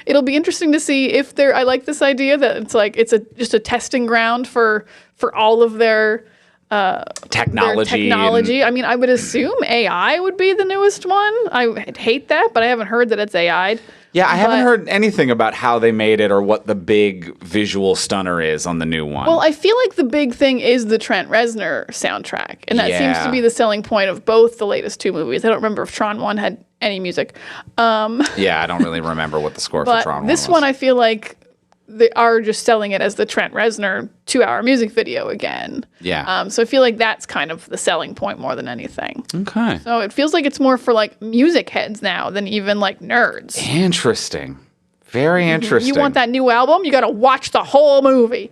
Speaker 2: it'll be interesting to see if they're. I like this idea that it's like it's just a testing ground for all of their technology. I mean, I would assume AI would be the newest one. I hate that, but I haven't heard that it's AI'd.
Speaker 1: Yeah, I haven't heard anything about how they made it or what the big visual stunner is on the new one.
Speaker 2: Well, I feel like the big thing is the Trent Reznor soundtrack. And that seems to be the selling point of both the latest two movies. I don't remember if Tron 1 had any music.
Speaker 1: Yeah, I don't really remember what the score for Tron 1 was.
Speaker 2: This one, I feel like they are just selling it as the Trent Reznor 2-hour music video again.
Speaker 1: Yeah.
Speaker 2: So I feel like that's kind of the selling point more than anything.
Speaker 1: Okay.
Speaker 2: So it feels like it's more for like music heads now than even like nerds.
Speaker 1: Interesting. Very interesting.
Speaker 2: You want that new album? You got to watch the whole movie.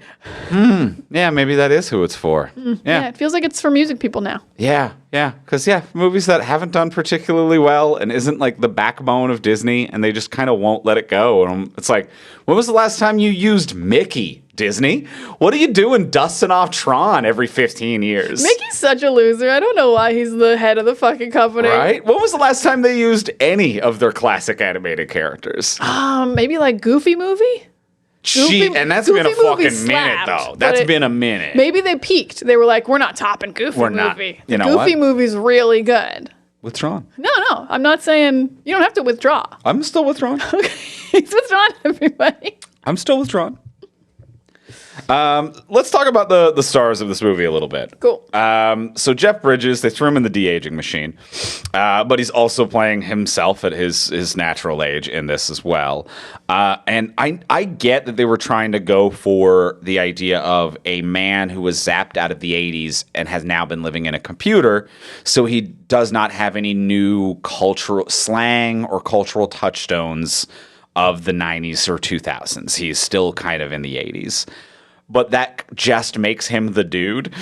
Speaker 1: Yeah, maybe that is who it's for.
Speaker 2: Yeah, it feels like it's for music people now.
Speaker 1: Yeah. Because, movies that haven't done particularly well and isn't like the backbone of Disney, and they just kind of won't let it go. And it's like, when was the last time you used Mickey, Disney? What are you doing dusting off Tron every 15 years?
Speaker 2: Mickey's such a loser. I don't know why he's the head of the fucking company.
Speaker 1: Right? When was the last time they used any of their classic animated characters?
Speaker 2: Maybe like Goofy movie?
Speaker 1: And that's been a
Speaker 2: Goofy movie
Speaker 1: fucking minute,
Speaker 2: slapped,
Speaker 1: though.
Speaker 2: but
Speaker 1: That's been a minute.
Speaker 2: Maybe they peaked. They were like, we're not topping Goofy
Speaker 1: We're not.
Speaker 2: movie.
Speaker 1: You know
Speaker 2: Goofy
Speaker 1: what?
Speaker 2: movie's really good.
Speaker 1: Withdrawn.
Speaker 2: No. I'm not saying you don't have to withdraw.
Speaker 1: I'm still withdrawn.
Speaker 2: Okay. He's withdrawn, everybody.
Speaker 1: I'm still withdrawn. Let's talk about the stars of this movie a little bit.
Speaker 2: Cool.
Speaker 1: So Jeff Bridges, they threw him in the de-aging machine, but he's also playing himself at his natural age in this as well. And I get that they were trying to go for the idea of a man who was zapped out of the 80s and has now been living in a computer, so he does not have any new cultural slang or cultural touchstones of the 90s or 2000s. He's still kind of in the 80s. But that just makes him the dude.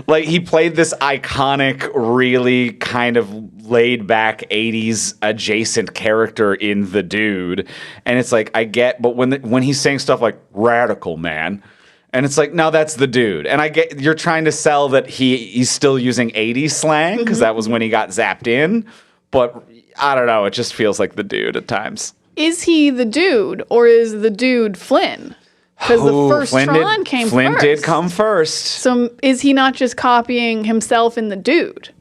Speaker 1: Like, he played this iconic, really kind of laid-back 80s adjacent character in The Dude. And it's like, I get, but when he's saying stuff like, radical, man, and it's like, no, that's The Dude. And I get, you're trying to sell that he's still using 80s slang, because that was when he got zapped in. But I don't know, it just feels like The Dude at times.
Speaker 2: Is he the dude, or is the dude Flynn? Because the first Tron came
Speaker 1: Flynn
Speaker 2: first.
Speaker 1: did come first.
Speaker 2: So is he not just copying himself in the dude?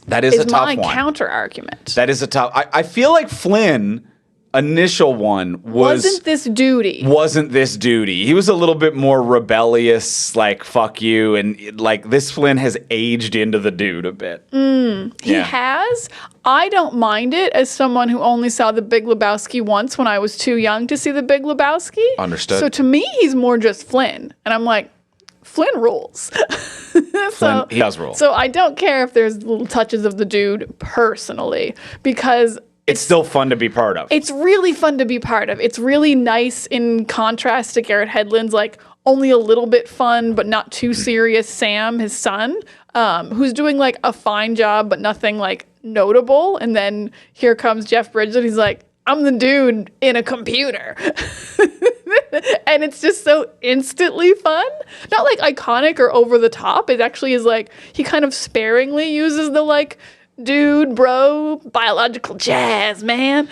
Speaker 1: That is a tough
Speaker 2: my
Speaker 1: one.
Speaker 2: counter argument.
Speaker 1: That is a tough. I feel like Flynn, initial one
Speaker 2: Wasn't this duty?
Speaker 1: Wasn't this duty? He was a little bit more rebellious, like fuck you, and like this Flynn has aged into the dude a bit.
Speaker 2: He has. I don't mind it as someone who only saw The Big Lebowski once when I was too young to see The Big Lebowski.
Speaker 1: Understood.
Speaker 2: So to me, he's more just Flynn, and I'm like, Flynn rules.
Speaker 1: Flynn, he does rule.
Speaker 2: So I don't care if there's little touches of the dude personally, because
Speaker 1: it's still fun to be part of.
Speaker 2: it's really fun to be part of. It's really nice in contrast to Garrett Hedlund's like only a little bit fun but not too serious Sam, his son, who's doing like a fine job but nothing like notable. And then here comes Jeff Bridges. He's like, I'm the dude in a computer. And it's just so instantly fun. Not like iconic or over the top. It actually is like he kind of sparingly uses the like dude, bro, biological jazz, man.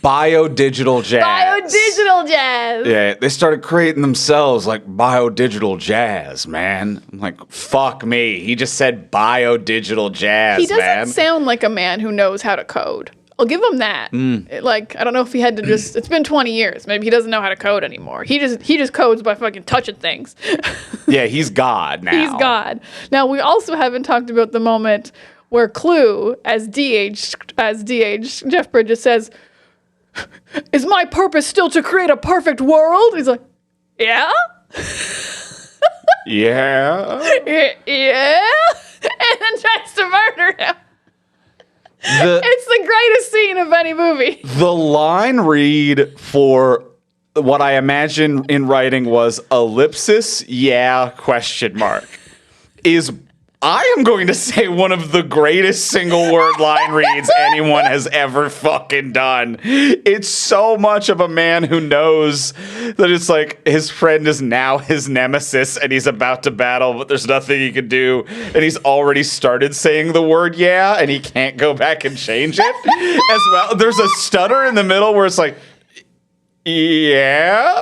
Speaker 1: Biodigital jazz.
Speaker 2: Biodigital jazz.
Speaker 1: Yeah, they started creating themselves like biodigital jazz, man. I'm like, fuck me. He just said biodigital jazz,
Speaker 2: He doesn't
Speaker 1: man.
Speaker 2: sound like a man who knows how to code. I'll give him that. Like, I don't know if he had to just, it's been 20 years. Maybe he doesn't know how to code anymore. He just codes by fucking touching things.
Speaker 1: Yeah, he's God now.
Speaker 2: He's God. Now, we also haven't talked about the moment where Clue, as de-aged Jeff Bridges says, is my purpose still to create a perfect world? He's like, yeah?
Speaker 1: Yeah.
Speaker 2: Yeah? And then tries to murder him.
Speaker 1: The,
Speaker 2: It's the greatest scene of any movie.
Speaker 1: the line read for what I imagine in writing was ellipsis, yeah, question mark, is I am going to say one of the greatest single word line reads anyone has ever fucking done. It's so much of a man who knows that it's like his friend is now his nemesis and he's about to battle, but there's nothing he can do. And he's already started saying the word yeah, and he can't go back and change it as well. There's a stutter in the middle where it's like, yeah,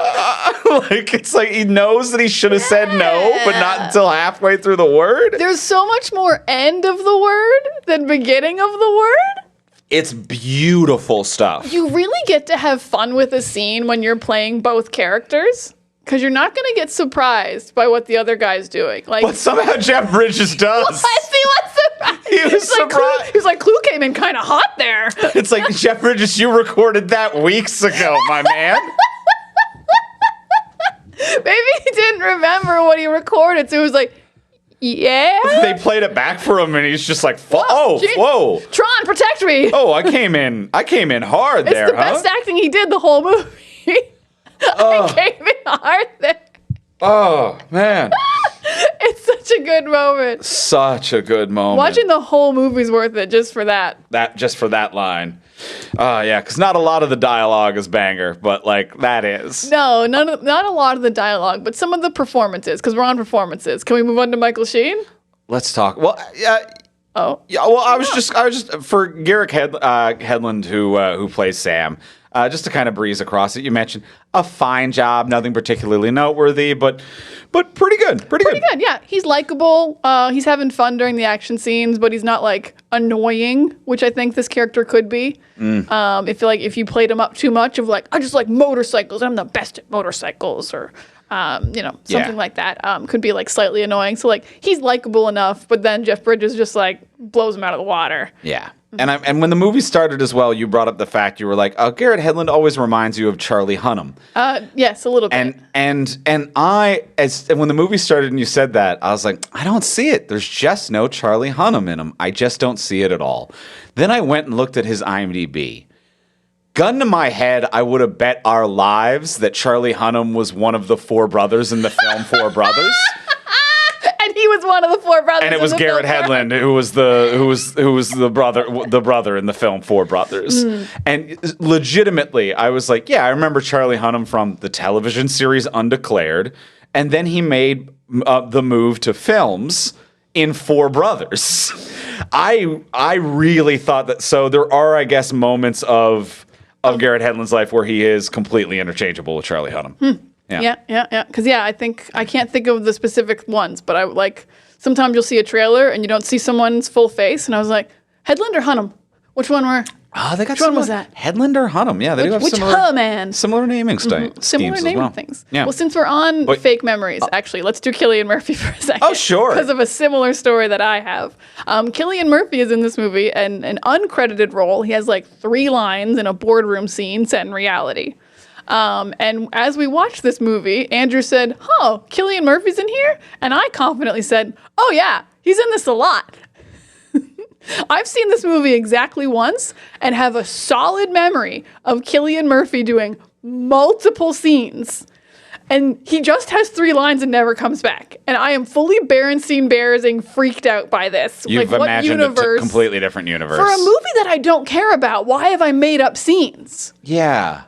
Speaker 1: like it's like he knows that he should have said no, but not until halfway through the word.
Speaker 2: There's so much more end of the word than beginning of the word.
Speaker 1: It's beautiful stuff.
Speaker 2: You really get to have fun with a scene when you're playing both characters, because you're not going to get surprised by what the other guy's doing. Like,
Speaker 1: But somehow Jeff Bridges does.
Speaker 2: I see what's surprised.
Speaker 1: He was surprised.
Speaker 2: He's like, Clue came in kind of hot there.
Speaker 1: It's like, Jeff Bridges, you recorded that weeks ago, my man.
Speaker 2: didn't remember what he recorded, so it was like, yeah.
Speaker 1: They played it back for him, and he's just like, whoa.
Speaker 2: Tron, protect me.
Speaker 1: Oh, I came in hard
Speaker 2: It's
Speaker 1: there,
Speaker 2: the best acting he did the whole movie. I came in hard there.
Speaker 1: Oh, man.
Speaker 2: It's such a good moment.
Speaker 1: Such a good moment.
Speaker 2: Watching the whole movie's worth it just for that.
Speaker 1: Just for that line. Yeah, because not a lot of the dialogue is banger, but like that is.
Speaker 2: No, not a lot of the dialogue, but some of the performances, because we're on performances. Can we move on to Michael Sheen?
Speaker 1: Let's talk. Well, yeah.
Speaker 2: Oh.
Speaker 1: Yeah, well, I was just for Garrick Hedlund, who plays Sam, just to kind of breeze across it. You mentioned a fine job, nothing particularly noteworthy, but pretty good, pretty good.
Speaker 2: Yeah, he's likable. He's having fun during the action scenes, but he's not like annoying, which I think this character could be. If you played him up too much, of like, I just like motorcycles, I'm the best at motorcycles, or something like that, could be like slightly annoying. So like he's likable enough, but then Jeff Bridges just like blows him out of the water.
Speaker 1: Yeah. And when the movie started as well, you brought up the fact, you were like, Garrett Hedlund always reminds you of Charlie Hunnam.
Speaker 2: Yes, a little bit.
Speaker 1: And when the movie started and you said that, I was like, I don't see it. There's just no Charlie Hunnam in him. I just don't see it at all. Then I went and looked at his IMDb. Gun to my head, I would have bet our lives that Charlie Hunnam was one of the four brothers in the film Four Brothers.
Speaker 2: And he was one of the four brothers.
Speaker 1: And it was Garrett Hedlund who was the brother in the film Four Brothers. And legitimately, I was like, yeah, I remember Charlie Hunnam from the television series Undeclared, and then he made the move to films in Four Brothers. I really thought that. So there are, I guess, moments of Garrett Hedlund's life where he is completely interchangeable with Charlie Hunnam.
Speaker 2: Yeah. Because I can't think of the specific ones, but I like sometimes you'll see a trailer and you don't see someone's full face, and I was like, Hedlund or Hunnam? Which one were?
Speaker 1: They got
Speaker 2: which one was that?
Speaker 1: Hedlund or Hunnam? Yeah, they do have similar naming schemes.
Speaker 2: Similar
Speaker 1: as
Speaker 2: naming
Speaker 1: well.
Speaker 2: things.
Speaker 1: Yeah.
Speaker 2: Well, since we're on fake memories, actually, let's do Cillian Murphy for a second.
Speaker 1: Oh, sure.
Speaker 2: Because of a similar story that I have. Cillian Murphy is in this movie, and an uncredited role. He has like 3 lines in a boardroom scene set in reality. And as we watched this movie, Andrew said, "Oh, Cillian Murphy's in here?" And I confidently said, "Oh yeah, he's in this a lot." I've seen this movie exactly once and have a solid memory of Cillian Murphy doing multiple scenes. And he just has 3 lines and never comes back. And I am fully Berenstein-Bearsing freaked out by this.
Speaker 1: You've
Speaker 2: like,
Speaker 1: imagined a completely different universe.
Speaker 2: For a movie that I don't care about, why have I made up scenes?
Speaker 1: Yeah.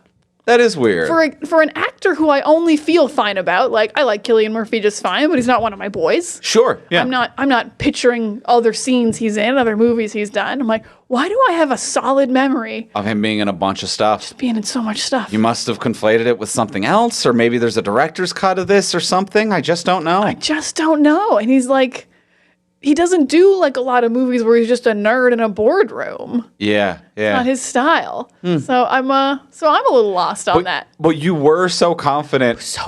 Speaker 1: That is weird.
Speaker 2: For an actor who I only feel fine about, like I like Cillian Murphy just fine, but he's not one of my boys.
Speaker 1: Sure, yeah.
Speaker 2: I'm not picturing other scenes he's in, other movies he's done. I'm like, why do I have a solid memory
Speaker 1: of him being in a bunch of stuff?
Speaker 2: Just being in so much stuff.
Speaker 1: You must have conflated it with something else, or maybe there's a director's cut of this or something. I just don't know.
Speaker 2: And he's like, he doesn't do like a lot of movies where he's just a nerd in a boardroom.
Speaker 1: Yeah.
Speaker 2: Not his style. So I'm a little lost on that.
Speaker 1: But you were so confident.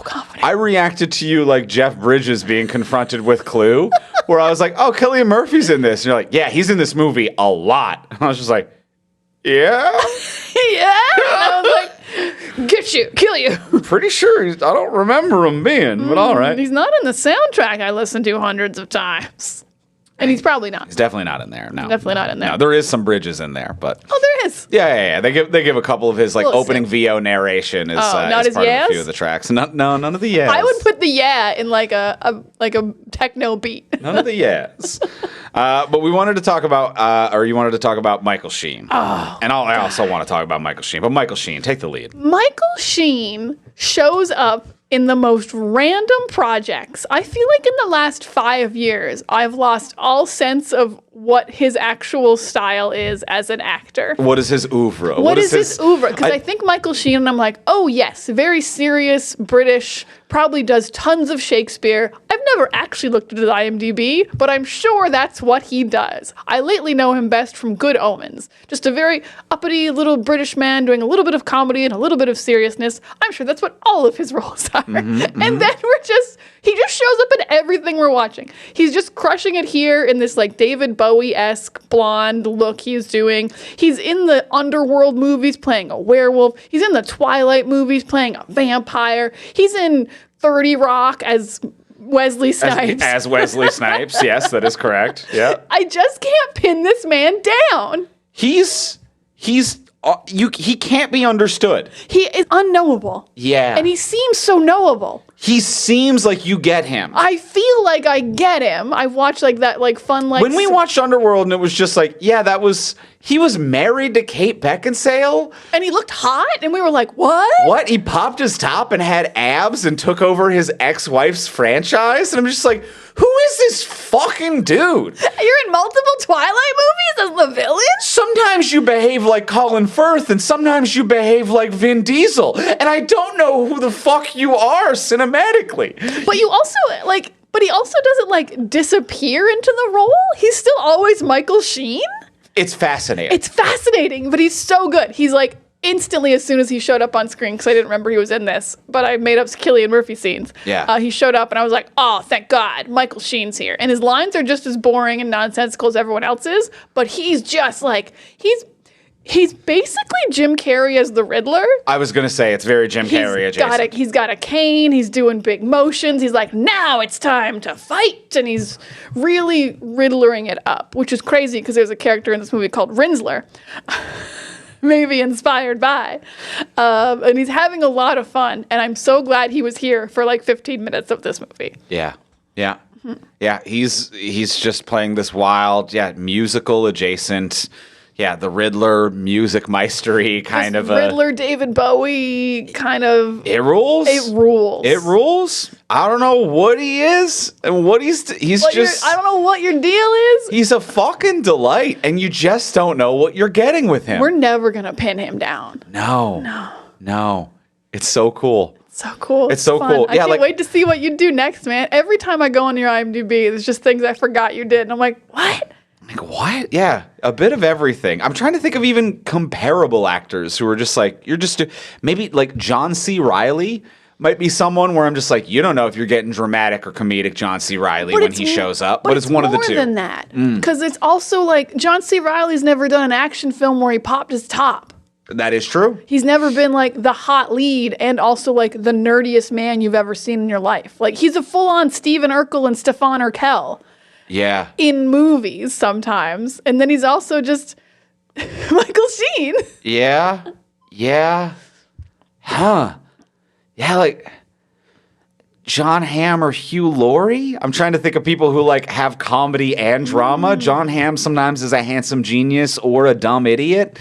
Speaker 1: I reacted to you like Jeff Bridges being confronted with Clue, where I was like, "Oh, Cillian Murphy's in this." And you're like, "Yeah, he's in this movie a lot." And I was just like, "Yeah."
Speaker 2: Yeah. And I was like, kill you.
Speaker 1: Pretty sure I don't remember him being, but all right.
Speaker 2: He's not in the soundtrack I listened to hundreds of times. And he's probably not.
Speaker 1: He's definitely not in there. No,
Speaker 2: definitely not in there.
Speaker 1: No, there is some Bridges in there, but
Speaker 2: there is.
Speaker 1: Yeah. They give a couple of his like opening VO narration as
Speaker 2: not
Speaker 1: as part
Speaker 2: yes?
Speaker 1: of a few of the tracks. No, none of the yes.
Speaker 2: I would put the in like a techno beat.
Speaker 1: None of the yes. But we wanted to talk about, or you wanted to talk about Michael Sheen. And I also want to talk about Michael Sheen. But Michael Sheen, take the lead.
Speaker 2: Michael Sheen shows up in the most random projects. I feel like in the last 5 years, I've lost all sense of what his actual style is as an actor.
Speaker 1: What is his oeuvre?
Speaker 2: What is his oeuvre? Because I think Michael Sheen, and I'm like, oh yes, very serious, British, probably does tons of Shakespeare. I've never actually looked at his IMDb, but I'm sure that's what he does. I lately know him best from Good Omens. Just a very uppity little British man doing a little bit of comedy and a little bit of seriousness. I'm sure that's what all of his roles are. And then he just shows up in everything we're watching. He's just crushing it here in this like David Bowie-esque blonde look he's doing. He's in the Underworld movies playing a werewolf. He's in the Twilight movies playing a vampire. He's in 30 Rock as Wesley Snipes.
Speaker 1: As Wesley Snipes, yes, that is correct. Yeah.
Speaker 2: I just can't pin this man down.
Speaker 1: He can't be understood.
Speaker 2: He is unknowable.
Speaker 1: Yeah.
Speaker 2: And he seems so knowable.
Speaker 1: He seems like you get him.
Speaker 2: I feel like I get him. I've watched like that like fun like
Speaker 1: when we watched Underworld and it was just like, yeah, he was married to Kate Beckinsale.
Speaker 2: and he looked hot and we were like, what?
Speaker 1: What? He popped his top and had abs and took over his ex-wife's franchise? And I'm just like, who is this fucking dude?
Speaker 2: You're in multiple Twilight movies as the villain?
Speaker 1: Sometimes you behave like Colin Firth and sometimes you behave like Vin Diesel. And I don't know who the fuck you are cinematically.
Speaker 2: But you also but he also doesn't like disappear into the role. He's still always Michael Sheen.
Speaker 1: It's fascinating.
Speaker 2: It's fascinating, but he's so good. He's like instantly as soon as he showed up on screen, because I didn't remember he was in this, but I made up Cillian Murphy scenes.
Speaker 1: Yeah.
Speaker 2: He showed up and I was like, oh, thank God, Michael Sheen's here. And his lines are just as boring and nonsensical as everyone else's, but he's just like, he's basically Jim Carrey as the Riddler.
Speaker 1: I was going to say, it's very Jim Carrey adjacent.
Speaker 2: He's got a cane, he's doing big motions, he's like, now it's time to fight, and he's really Riddlering it up, which is crazy because there's a character in this movie called Rinsler. Maybe inspired by. And he's having a lot of fun. And I'm so glad he was here for like 15 minutes of this movie.
Speaker 1: Yeah. Yeah. Mm-hmm. Yeah. He's just playing this wild, musical adjacent. Yeah, the Riddler, music meistery kind of
Speaker 2: Riddler, David Bowie kind of.
Speaker 1: It rules.
Speaker 2: It rules.
Speaker 1: It rules. I don't know what he is and what he's just.
Speaker 2: I don't know what your deal is.
Speaker 1: He's a fucking delight, and you just don't know what you're getting with him.
Speaker 2: We're never gonna pin him down.
Speaker 1: No. It's so cool.
Speaker 2: So cool.
Speaker 1: It's so
Speaker 2: fun.
Speaker 1: cool.
Speaker 2: I can't wait to see what you do next, man. Every time I go on your IMDb, there's just things I forgot you did, and I'm like, what?
Speaker 1: Like, what? Yeah, a bit of everything. I'm trying to think of even comparable actors who are just like, maybe like John C. Reilly might be someone where I'm just like, you don't know if you're getting dramatic or comedic John C. Reilly when he shows up, but it's one of the two.
Speaker 2: More than that, because it's also like John C. Reilly's never done an action film where he popped his top.
Speaker 1: That is true.
Speaker 2: He's never been like the hot lead and also like the nerdiest man you've ever seen in your life. Like he's a full-on Stephen Urkel and Stefan Urkel.
Speaker 1: Yeah.
Speaker 2: In movies sometimes. And then he's also just Michael Sheen.
Speaker 1: Yeah. Yeah. Huh. Yeah, like John Hamm or Hugh Laurie. I'm trying to think of people who like have comedy and drama. John Hamm sometimes is a handsome genius or a dumb idiot.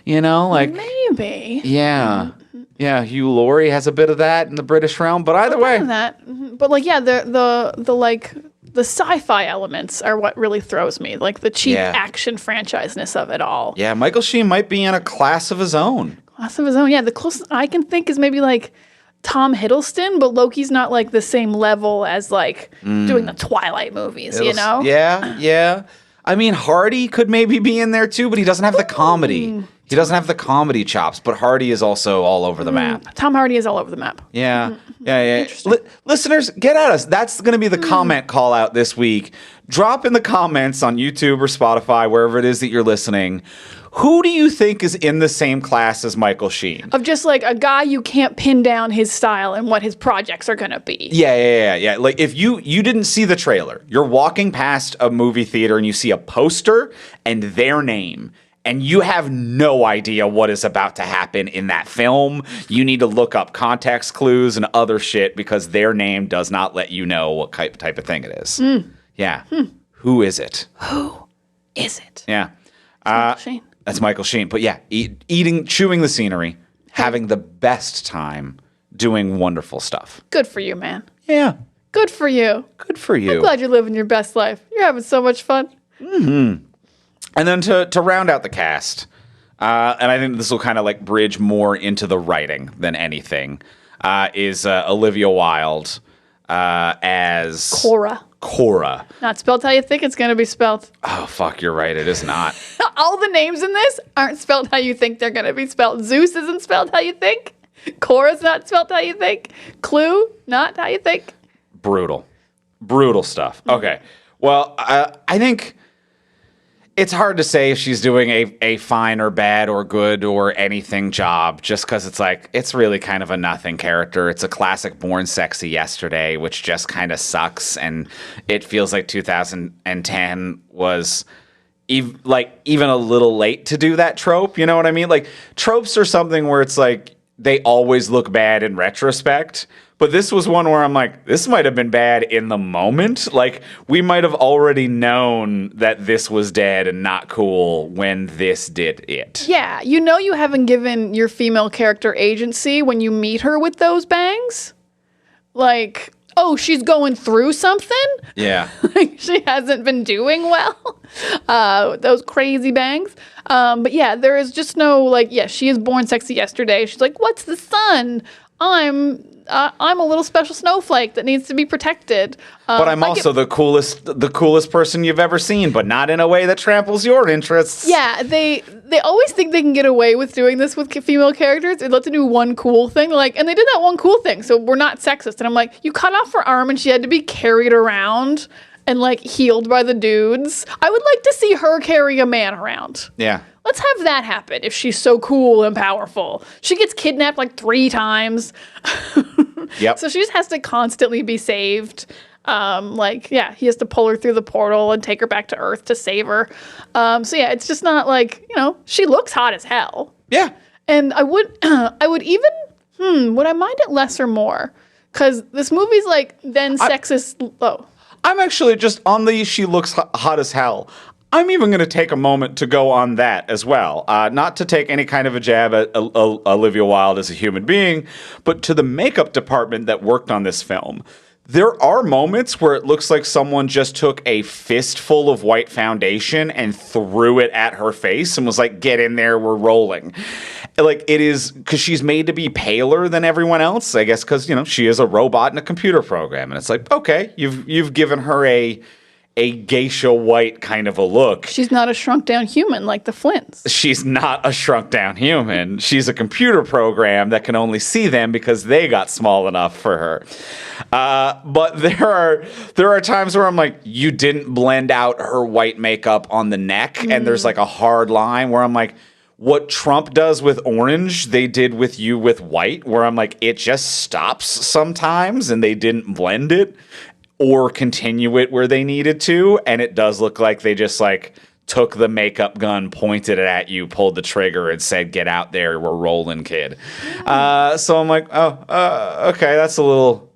Speaker 1: You know, like
Speaker 2: maybe.
Speaker 1: Yeah. Yeah, Hugh Laurie has a bit of that in the British realm, but either way.
Speaker 2: But like the sci-fi elements are what really throws me, like the cheap action franchise-ness of it all.
Speaker 1: Yeah, Michael Sheen might be in a class of his own.
Speaker 2: Class of his own, yeah. The closest I can think is maybe like Tom Hiddleston, but Loki's not like the same level as like doing the Twilight movies, you know?
Speaker 1: Yeah. I mean, Hardy could maybe be in there too, but he doesn't have the comedy. He doesn't have the comedy chops, but Hardy is also all over the map.
Speaker 2: Tom Hardy is all over the map.
Speaker 1: Yeah. Listeners, get at us. That's going to be the comment call out this week. Drop in the comments on YouTube or Spotify, wherever it is that you're listening. Who do you think is in the same class as Michael Sheen?
Speaker 2: Of just like a guy you can't pin down his style and what his projects are going to be.
Speaker 1: Yeah. Like if you didn't see the trailer, you're walking past a movie theater and you see a poster and their name, and you have no idea what is about to happen in that film. You need to look up context clues and other shit because their name does not let you know what type of thing it is. Yeah. Who is it?
Speaker 2: Who is it?
Speaker 1: Yeah.
Speaker 2: Michael Sheen.
Speaker 1: That's Michael Sheen. But yeah, chewing the scenery, having the best time, doing wonderful stuff.
Speaker 2: Good for you, man.
Speaker 1: Yeah.
Speaker 2: Good for you.
Speaker 1: Good for you.
Speaker 2: I'm glad you're living your best life. You're having so much fun.
Speaker 1: Mm-hmm. And then to round out the cast, and I think this will kind of like bridge more into the writing than anything, is Olivia Wilde as Cora.
Speaker 2: Not spelled how you think it's going to be spelled.
Speaker 1: Oh, fuck, you're right. It is not.
Speaker 2: All the names in this aren't spelled how you think they're going to be spelled. Zeus isn't spelled how you think. Cora's not spelled how you think. Clue, not how you think.
Speaker 1: Brutal stuff. Okay. Well, I think It's hard to say if she's doing a fine or bad or good or anything job, just because it's like, it's really kind of a nothing character. It's a classic Born Sexy Yesterday, which just kind of sucks. And it feels like 2010 was even a little late to do that trope. You know what I mean? Like, tropes are something where it's like, they always look bad in retrospect. But this was one where I'm like, this might have been bad in the moment. Like, we might have already known that this was dead and not cool when this did it.
Speaker 2: Yeah, you haven't given your female character agency when you meet her with those bangs. Like, oh, she's going through something?
Speaker 1: Yeah.
Speaker 2: Like, she hasn't been doing well. Those crazy bangs. But yeah, there is just no, like, yeah, she is Born Sexy Yesterday. She's like, what's the sun? I'm a little special snowflake that needs to be protected.
Speaker 1: But I'm also the coolest person you've ever seen, but not in a way that tramples your interests.
Speaker 2: Yeah, they always think they can get away with doing this with female characters. They'd love to do one cool thing, like, and they did that one cool thing, so we're not sexist. And I'm like, you cut off her arm and she had to be carried around and like healed by the dudes. I would like to see her carry a man around.
Speaker 1: Yeah.
Speaker 2: Let's have that happen if she's so cool and powerful. She gets kidnapped like 3 times.
Speaker 1: Yep.
Speaker 2: So she just has to constantly be saved. He has to pull her through the portal and take her back to Earth to save her. It's just not like, she looks hot as hell.
Speaker 1: Yeah.
Speaker 2: And I would even, would I mind it less or more? Because this movie's like then sexist.
Speaker 1: I'm actually just on the she looks hot as hell. I'm even going to take a moment to go on that as well. Not to take any kind of a jab at Olivia Wilde as a human being, but to the makeup department that worked on this film. There are moments where it looks like someone just took a fistful of white foundation and threw it at her face and was like, get in there, we're rolling. Like, it is, because she's made to be paler than everyone else, I guess, because, she is a robot in a computer program. And it's like, okay, you've given her a geisha white kind of a look.
Speaker 2: She's not a shrunk down human like the Flints.
Speaker 1: She's not a shrunk down human. She's a computer program that can only see them because they got small enough for her. But there are times where I'm like, you didn't blend out her white makeup on the neck, and there's like a hard line where I'm like, what Trump does with orange, they did with you with white, where I'm like, it just stops sometimes, and they didn't blend it or continue it where they needed to, and it does look like they just like took the makeup gun, pointed it at you, pulled the trigger, and said, get out there, we're rolling, kid. So I'm like, okay, that's a little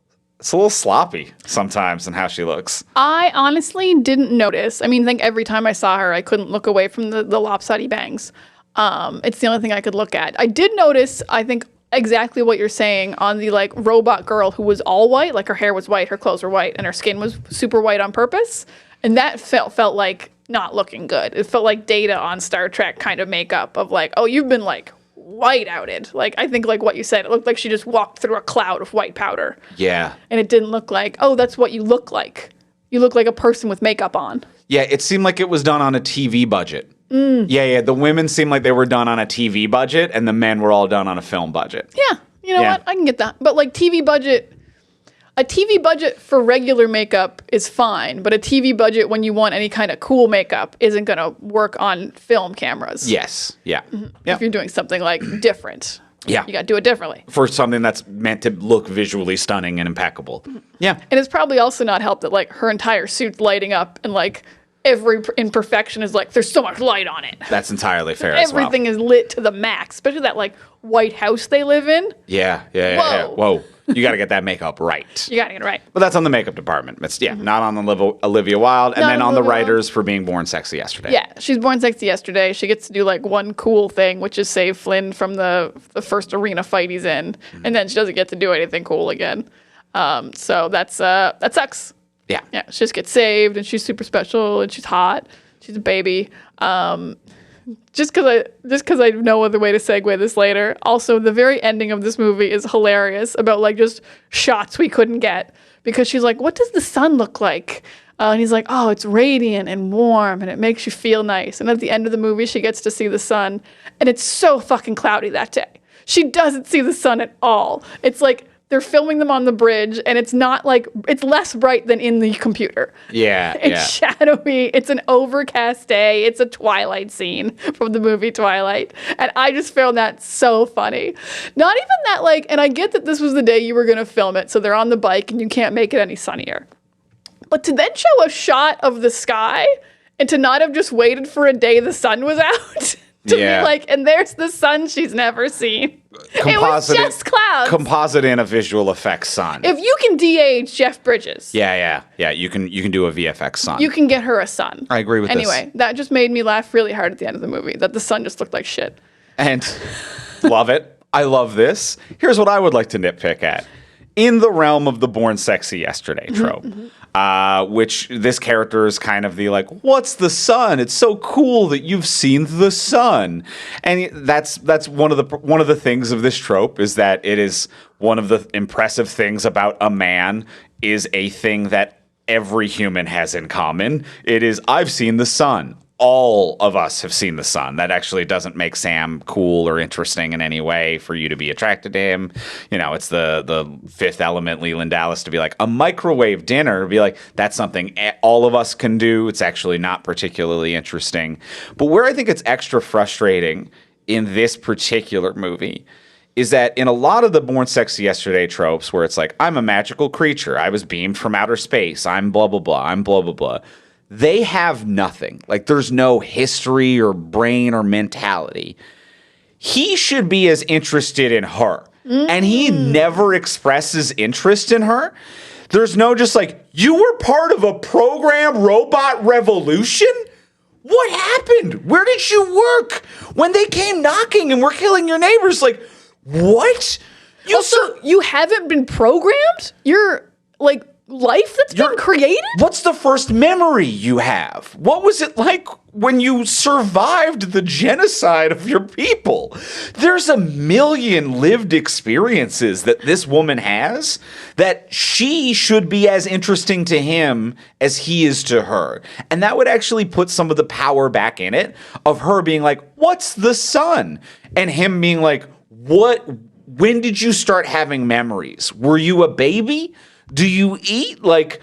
Speaker 1: sloppy sometimes in how she looks.
Speaker 2: I honestly didn't notice. I mean, I think every time I saw her, I couldn't look away from the lopsided bangs. It's the only thing I could look at. I did notice, I think, exactly what you're saying on the like robot girl who was all white, like her hair was white, her clothes were white, and her skin was super white on purpose. And that felt like not looking good. It felt like Data on Star Trek kind of makeup of like, oh, you've been like white outed. Like, I think like what you said, it looked like she just walked through a cloud of white powder.
Speaker 1: Yeah.
Speaker 2: And it didn't look like, oh, that's what you look like. You look like a person with makeup on.
Speaker 1: Yeah, it seemed like it was done on a TV budget. Yeah, the women seemed like they were done on a TV budget, and the men were all done on a film budget.
Speaker 2: Yeah, you know what? I can get that. But like a TV budget for regular makeup is fine, but a TV budget when you want any kind of cool makeup isn't going to work on film cameras.
Speaker 1: Yes, yeah.
Speaker 2: If you're doing something like different.
Speaker 1: Yeah.
Speaker 2: You got to do it differently.
Speaker 1: For something that's meant to look visually stunning and impeccable. Yeah.
Speaker 2: And it's probably also not helped that like her entire suit's lighting up and like every imperfection is like, there's so much light on it.
Speaker 1: That's entirely fair as well.
Speaker 2: Everything is lit to the max, especially that like White House they live in.
Speaker 1: Yeah. Whoa. You got to get that makeup right.
Speaker 2: You got to get it right.
Speaker 1: But that's on the makeup department. It's not on the Olivia Wilde, and then on the writers for being Born Sexy Yesterday.
Speaker 2: Yeah, she's Born Sexy Yesterday. She gets to do like one cool thing, which is save Flynn from the first arena fight he's in, and then she doesn't get to do anything cool again. So that sucks. Yeah, she just gets saved, and she's super special, and she's hot. She's a baby. Just because I have no other way to segue this later. Also, the very ending of this movie is hilarious about like just shots we couldn't get because she's like, "What does the sun look like?" And he's like, "Oh, it's radiant and warm, and it makes you feel nice." And at the end of the movie, she gets to see the sun, and it's so fucking cloudy that day. She doesn't see the sun at all. It's like they're filming them on the bridge, and it's not like, it's less bright than in the computer.
Speaker 1: Yeah,
Speaker 2: It's shadowy. It's an overcast day. It's a Twilight scene from the movie Twilight. And I just found that so funny. Not even that, like, and I get that this was the day you were going to film it, so they're on the bike and you can't make it any sunnier. But to then show a shot of the sky and to not have just waited for a day the sun was out. To be like, and there's the sun she's never seen. It was just clouds.
Speaker 1: Composite in a visual effects sun.
Speaker 2: If you can de-age Jeff Bridges.
Speaker 1: Yeah. You can do a VFX sun.
Speaker 2: You can get her a sun.
Speaker 1: I agree with this.
Speaker 2: Anyway, that just made me laugh really hard at the end of the movie, that the sun just looked like shit.
Speaker 1: And love it. I love this. Here's what I would like to nitpick at. In the realm of the born sexy yesterday trope, which this character is kind of the like, what's the sun? It's so cool that you've seen the sun. And that's one of the things of this trope, is that it is one of the impressive things about a man is a thing that every human has in common. It is, I've seen the sun. All of us have seen the sun. That actually doesn't make Sam cool or interesting in any way for you to be attracted to him. You know, it's the Fifth Element, Leland Dallas, to be like, a microwave dinner, be like, that's something all of us can do. It's actually not particularly interesting. But where I think it's extra frustrating in this particular movie is that in a lot of the Born Sexy Yesterday tropes, where it's like, I'm a magical creature, I was beamed from outer space, I'm blah, blah, blah, I'm blah, blah, blah. They have nothing. Like, there's no history or brain or mentality. He should be as interested in her. And he never expresses interest in her. There's no just like, you were part of a program robot revolution? What happened? Where did you work? When they came knocking and were killing your neighbors, like, what?
Speaker 2: You haven't been programmed? You're like, life that's been created?
Speaker 1: What's the first memory you have? What was it like when you survived the genocide of your people? There's a million lived experiences that this woman has that she should be as interesting to him as he is to her. And that would actually put some of the power back in it of her being like, what's the sun? And him being like, when did you start having memories? Were you a baby? Do you eat? Like,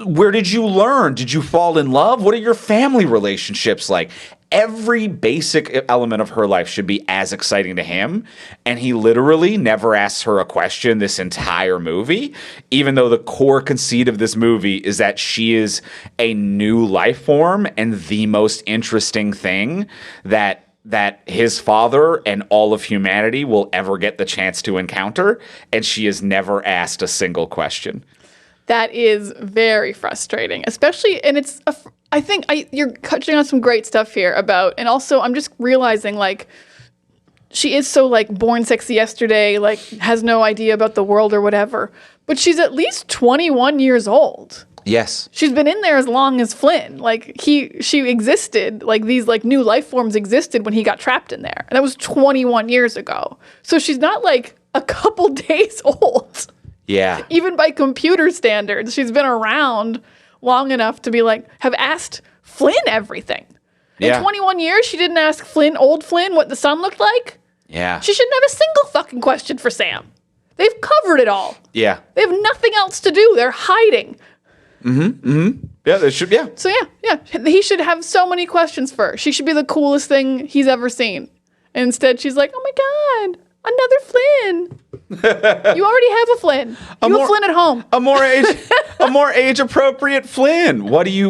Speaker 1: where did you learn? Did you fall in love? What are your family relationships like? Every basic element of her life should be as exciting to him. And he literally never asks her a question this entire movie, even though the core conceit of this movie is that she is a new life form and the most interesting thing that his father and all of humanity will ever get the chance to encounter, and she has never asked a single question.
Speaker 2: That is very frustrating, especially, and I think you're touching on some great stuff here about, and also I'm just realizing, like, she is so, like, born sexy yesterday, like, has no idea about the world or whatever, but she's at least 21 years old.
Speaker 1: Yes.
Speaker 2: She's been in there as long as Flynn. Like, she existed, like, these, like, new life forms existed when he got trapped in there. And that was 21 years ago. So she's not, like, a couple days old.
Speaker 1: Yeah.
Speaker 2: Even by computer standards, she's been around long enough to be, like, have asked Flynn everything. In 21 years, she didn't ask old Flynn, what the sun looked like?
Speaker 1: Yeah.
Speaker 2: She shouldn't have a single fucking question for Sam. They've covered it all.
Speaker 1: Yeah.
Speaker 2: They have nothing else to do. They're hiding.
Speaker 1: Yeah, they should. Yeah.
Speaker 2: So yeah, he should have so many questions for her. She should be the coolest thing he's ever seen. And instead, she's like, "Oh my god, another Flynn! You already have a Flynn. You have Flynn at home.
Speaker 1: A more age appropriate Flynn. What age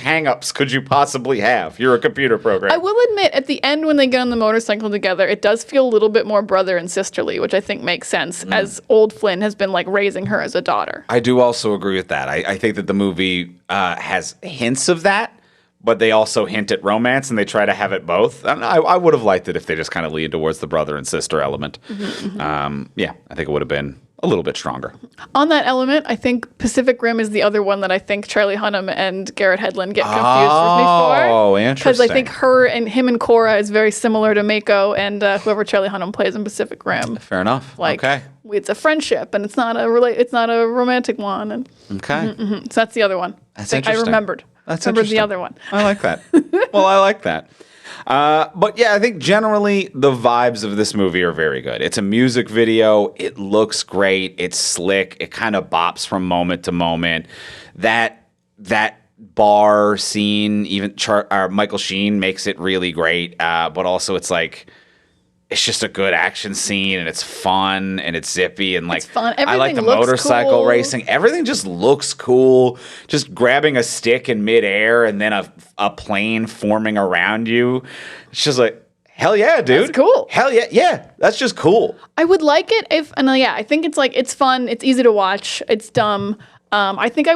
Speaker 1: hangups could you possibly have? You're a computer programmer."
Speaker 2: I will admit, at the end when they get on the motorcycle together, it does feel a little bit more brother and sisterly, which I think makes sense, as old Flynn has been, like, raising her as a daughter.
Speaker 1: I do also agree with that. I think that the movie has hints of that, but they also hint at romance, and they try to have it both. And I would have liked it if they just kind of leaned towards the brother and sister element. Yeah, I think it would have been a little bit stronger.
Speaker 2: On that element, I think Pacific Rim is the other one that I think Charlie Hunnam and Garrett Hedlund get confused with me for.
Speaker 1: Oh, interesting.
Speaker 2: Because I think him and Cora is very similar to Mako and whoever Charlie Hunnam plays in Pacific Rim.
Speaker 1: Fair enough.
Speaker 2: Like,
Speaker 1: okay.
Speaker 2: It's a friendship, and it's not a romantic one. And,
Speaker 1: Okay.
Speaker 2: So that's the other one.
Speaker 1: That's interesting.
Speaker 2: I remembered.
Speaker 1: That's
Speaker 2: Remember
Speaker 1: interesting.
Speaker 2: the other one.
Speaker 1: I like that. Well, I like that. But yeah, I think generally the vibes of this movie are very good. It's a music video. It looks great. It's slick. It kind of bops from moment to moment. That bar scene, even Michael Sheen makes it really great. But also it's like, it's just a good action scene, and it's fun, and it's zippy, and like
Speaker 2: It's fun.
Speaker 1: I like the
Speaker 2: Everything looks
Speaker 1: motorcycle
Speaker 2: cool.
Speaker 1: racing. Everything just looks cool. Just grabbing a stick in midair and then a plane forming around you. It's just like, hell yeah, dude.
Speaker 2: That's cool.
Speaker 1: Hell yeah, yeah. That's just cool.
Speaker 2: I would like it if, and yeah, I think it's like, it's fun. It's easy to watch. It's dumb. I think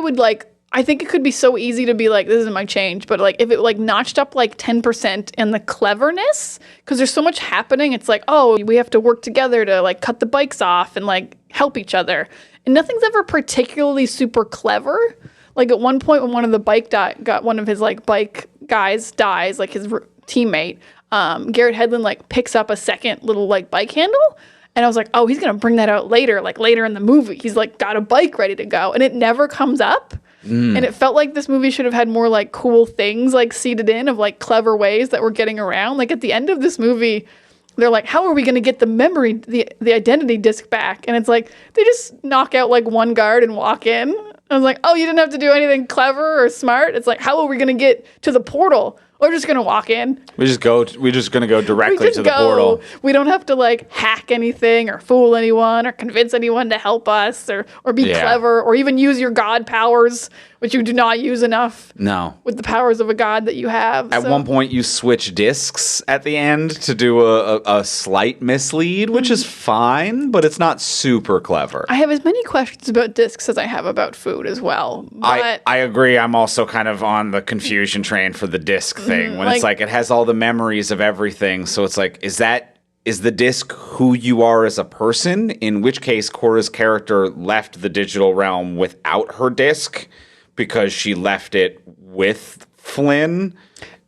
Speaker 2: I think it could be so easy to be like, this isn't my change, but like if it like notched up like 10% in the cleverness, because there's so much happening. It's like, oh, we have to work together to like cut the bikes off and like help each other. And nothing's ever particularly super clever. Like at one point when one of the one of his like bike guys dies, like his teammate, Garrett Hedlund like picks up a second little like bike handle. And I was like, oh, he's going to bring that out later, like later in the movie. He's like got a bike ready to go. And it never comes up. And it felt like this movie should have had more like cool things like seeded in of like clever ways that we're getting around. Like at the end of this movie, they're like, how are we going to get the memory, the identity disc back? And it's like, they just knock out like one guard and walk in. I was like, oh, you didn't have to do anything clever or smart. It's like, how are we going to get to the portal? We're just going to walk in.
Speaker 1: We're just going to go directly to the portal.
Speaker 2: We don't have to like hack anything or fool anyone or convince anyone to help us or be clever or even use your god powers, which you do not use enough.
Speaker 1: No.
Speaker 2: With the powers of a god that you have.
Speaker 1: At one point, you switch discs at the end to do a slight mislead, which is fine, but it's not super clever.
Speaker 2: I have as many questions about discs as I have about food as well. But
Speaker 1: I agree. I'm also kind of on the confusion train for the disc thing when it's like it has all the memories of everything. So it's like, is the disc who you are as a person? In which case, Cora's character left the digital realm without her disc because she left it with Flynn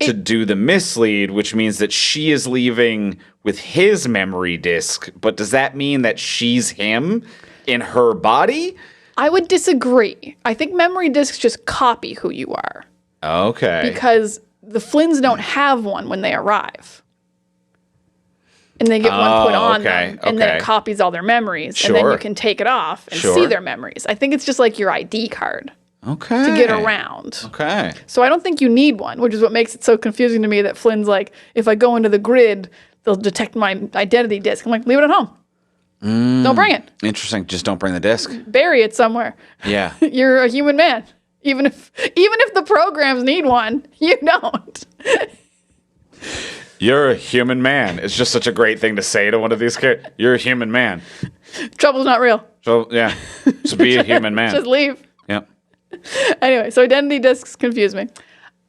Speaker 1: to do the mislead, which means that she is leaving with his memory disc. But does that mean that she's him in her body?
Speaker 2: I would disagree. I think memory discs just copy who you are.
Speaker 1: Okay.
Speaker 2: Because the Flynns don't have one when they arrive. And they get one put on them. And then it copies all their memories. And then you can take it off and see their memories. I think it's just like your ID card.
Speaker 1: Okay.
Speaker 2: To get around.
Speaker 1: Okay.
Speaker 2: So I don't think you need one, which is what makes it so confusing to me that Flynn's like, if I go into the grid, they'll detect my identity disc. I'm like, leave it at home. Don't bring it.
Speaker 1: Interesting. Just don't bring the disc.
Speaker 2: Bury it somewhere.
Speaker 1: Yeah.
Speaker 2: You're a human man. Even if the programs need one, you don't.
Speaker 1: You're a human man. It's just such a great thing to say to one of these kids. You're a human man.
Speaker 2: Trouble's not real.
Speaker 1: So yeah, just be a human man.
Speaker 2: Just leave.
Speaker 1: Yep.
Speaker 2: Anyway, so identity discs confuse me.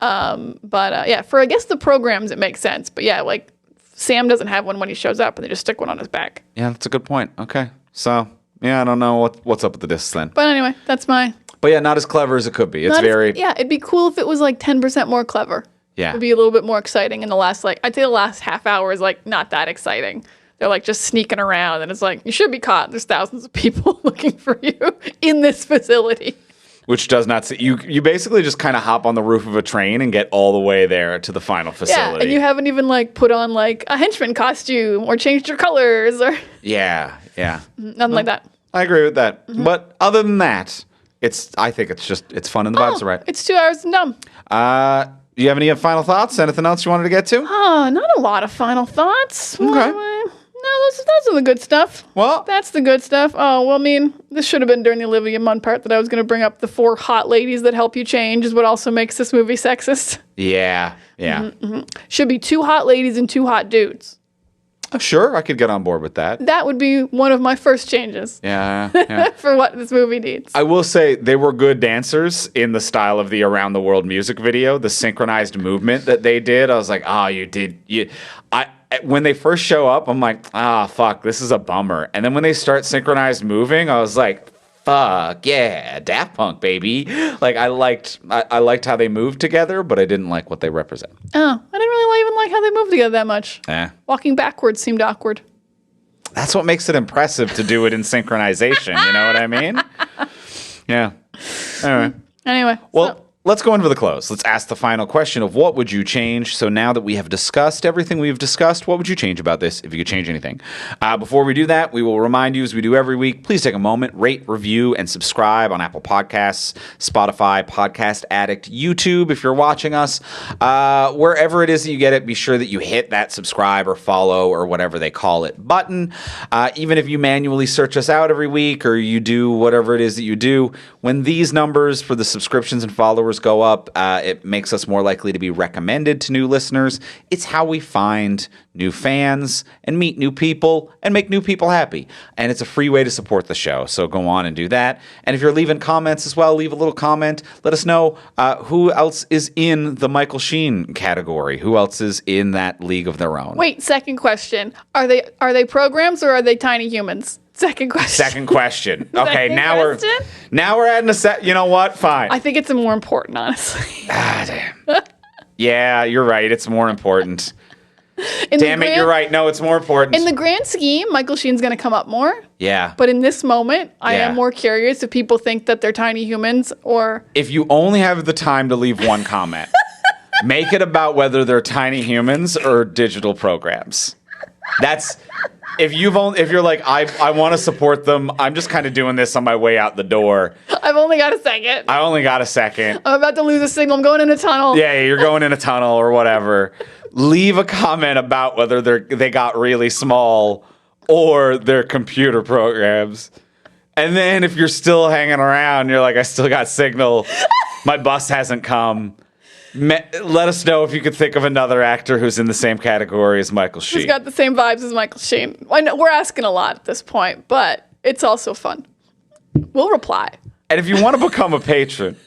Speaker 2: But yeah, for I guess the programs it makes sense. But yeah, like Sam doesn't have one when he shows up, and they just stick one on his back.
Speaker 1: Yeah, that's a good point. Okay, so yeah, I don't know what's up with the discs then.
Speaker 2: But anyway, that's my.
Speaker 1: But yeah, not as clever as it could be. It's
Speaker 2: yeah, it'd be cool if it was like 10% more clever.
Speaker 1: Yeah.
Speaker 2: It'd be a little bit more exciting in the last, like, I'd say the last half hour is like not that exciting. They're like just sneaking around and it's like, you should be caught. There's thousands of people looking for you in this facility.
Speaker 1: Which does not see you basically just kind of hop on the roof of a train and get all the way there to the final facility.
Speaker 2: Yeah, and you haven't even like put on like a henchman costume or changed your colors or
Speaker 1: Yeah.
Speaker 2: nothing like that.
Speaker 1: I agree with that. Mm-hmm. But other than that, I think it's fun and the vibes are right.
Speaker 2: It's 2 hours and dumb.
Speaker 1: Do you have any final thoughts? Anything else you wanted to get to?
Speaker 2: Not a lot of final thoughts.
Speaker 1: Okay.
Speaker 2: No, those are the good stuff.
Speaker 1: Well,
Speaker 2: that's the good stuff. Oh, well, I mean, this should have been during the Olivia Munn part that I was going to bring up. The 4 hot ladies that help you change is what also makes this movie sexist.
Speaker 1: Yeah.
Speaker 2: Mm-hmm. Should be 2 hot ladies and 2 hot dudes.
Speaker 1: Oh, sure, I could get on board with that.
Speaker 2: That would be one of my first changes.
Speaker 1: Yeah.
Speaker 2: For what this movie needs.
Speaker 1: I will say they were good dancers in the style of the Around the World music video, the synchronized movement that they did. I was like, when they first show up, I'm like, fuck, this is a bummer. And then when they start synchronized moving, I was like, fuck yeah, Daft Punk, baby. Like I liked how they moved together, but I didn't like what they represent.
Speaker 2: Oh, I didn't really even like how they moved together that much. Walking backwards seemed awkward.
Speaker 1: That's what makes it impressive to do it in synchronization. You know what I mean? Yeah.
Speaker 2: Anyway.
Speaker 1: Well, let's go in for the close. Let's ask the final question of what would you change? So now that we have discussed everything we've discussed, what would you change about this if you could change anything? Before we do that, we will remind you, as we do every week, please take a moment, rate, review, and subscribe on Apple Podcasts, Spotify, Podcast Addict, YouTube, if you're watching us. Wherever it is that you get it, be sure that you hit that subscribe or follow or whatever they call it button. Even if you manually search us out every week or you do whatever it is that you do, when these numbers for the subscriptions and followers go up, it makes us more likely to be recommended to new listeners. It's how we find new fans and meet new people and make new people happy. And it's a free way to support the show. So go on and do that. And if you're leaving comments as well, leave a little comment. Let us know who else is in the Michael Sheen category. Who else is in that league of their own?
Speaker 2: Wait, second question. Are they programs or are they tiny humans? Second question.
Speaker 1: Okay, now we're adding a set. You know what? Fine.
Speaker 2: I think it's more important, honestly.
Speaker 1: Damn. Yeah, you're right. It's more important. You're right. No, it's more important.
Speaker 2: In the grand scheme, Michael Sheen's going to come up more.
Speaker 1: Yeah.
Speaker 2: But in this moment, I am more curious if people think that they're tiny humans or...
Speaker 1: If you only have the time to leave one comment, make it about whether they're tiny humans or digital programs. That's... If you're like, I want to support them, I'm just kind of doing this on my way out the door.
Speaker 2: I've only got a second. I'm about to lose a signal. I'm going in a tunnel.
Speaker 1: Yeah, you're going in a tunnel or whatever. Leave a comment about whether they got really small or they're computer programs. And then if you're still hanging around, you're like, I still got signal. My bus hasn't come. Let us know if you could think of another actor who's in the same category as Michael Sheen.
Speaker 2: Who's got the same vibes as Michael Sheen. I know we're asking a lot at this point, but it's also fun. We'll reply.
Speaker 1: And if you want to become a patron,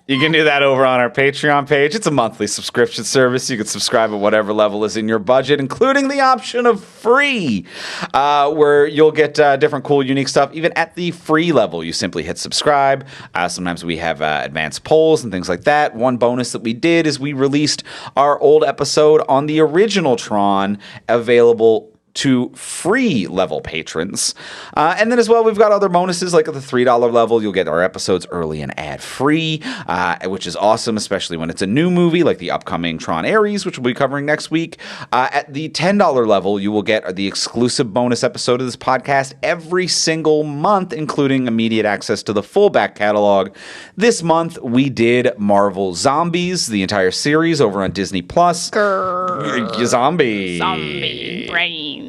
Speaker 1: you can do that over on our Patreon page. It's a monthly subscription service. You can subscribe at whatever level is in your budget, including the option of free, where you'll get different cool, unique stuff. Even at the free level, you simply hit subscribe. Sometimes we have advanced polls and things like that. One bonus that we did is we released our old episode on the original Tron, available to free level patrons. And then as well, we've got other bonuses, like at the $3 level, you'll get our episodes early and ad-free, which is awesome, especially when it's a new movie, like the upcoming Tron Ares, which we'll be covering next week. At the $10 level, you will get the exclusive bonus episode of this podcast every single month, including immediate access to the full back catalog. This month, we did Marvel Zombies, the entire series, over on Disney+. Zombie
Speaker 2: brain.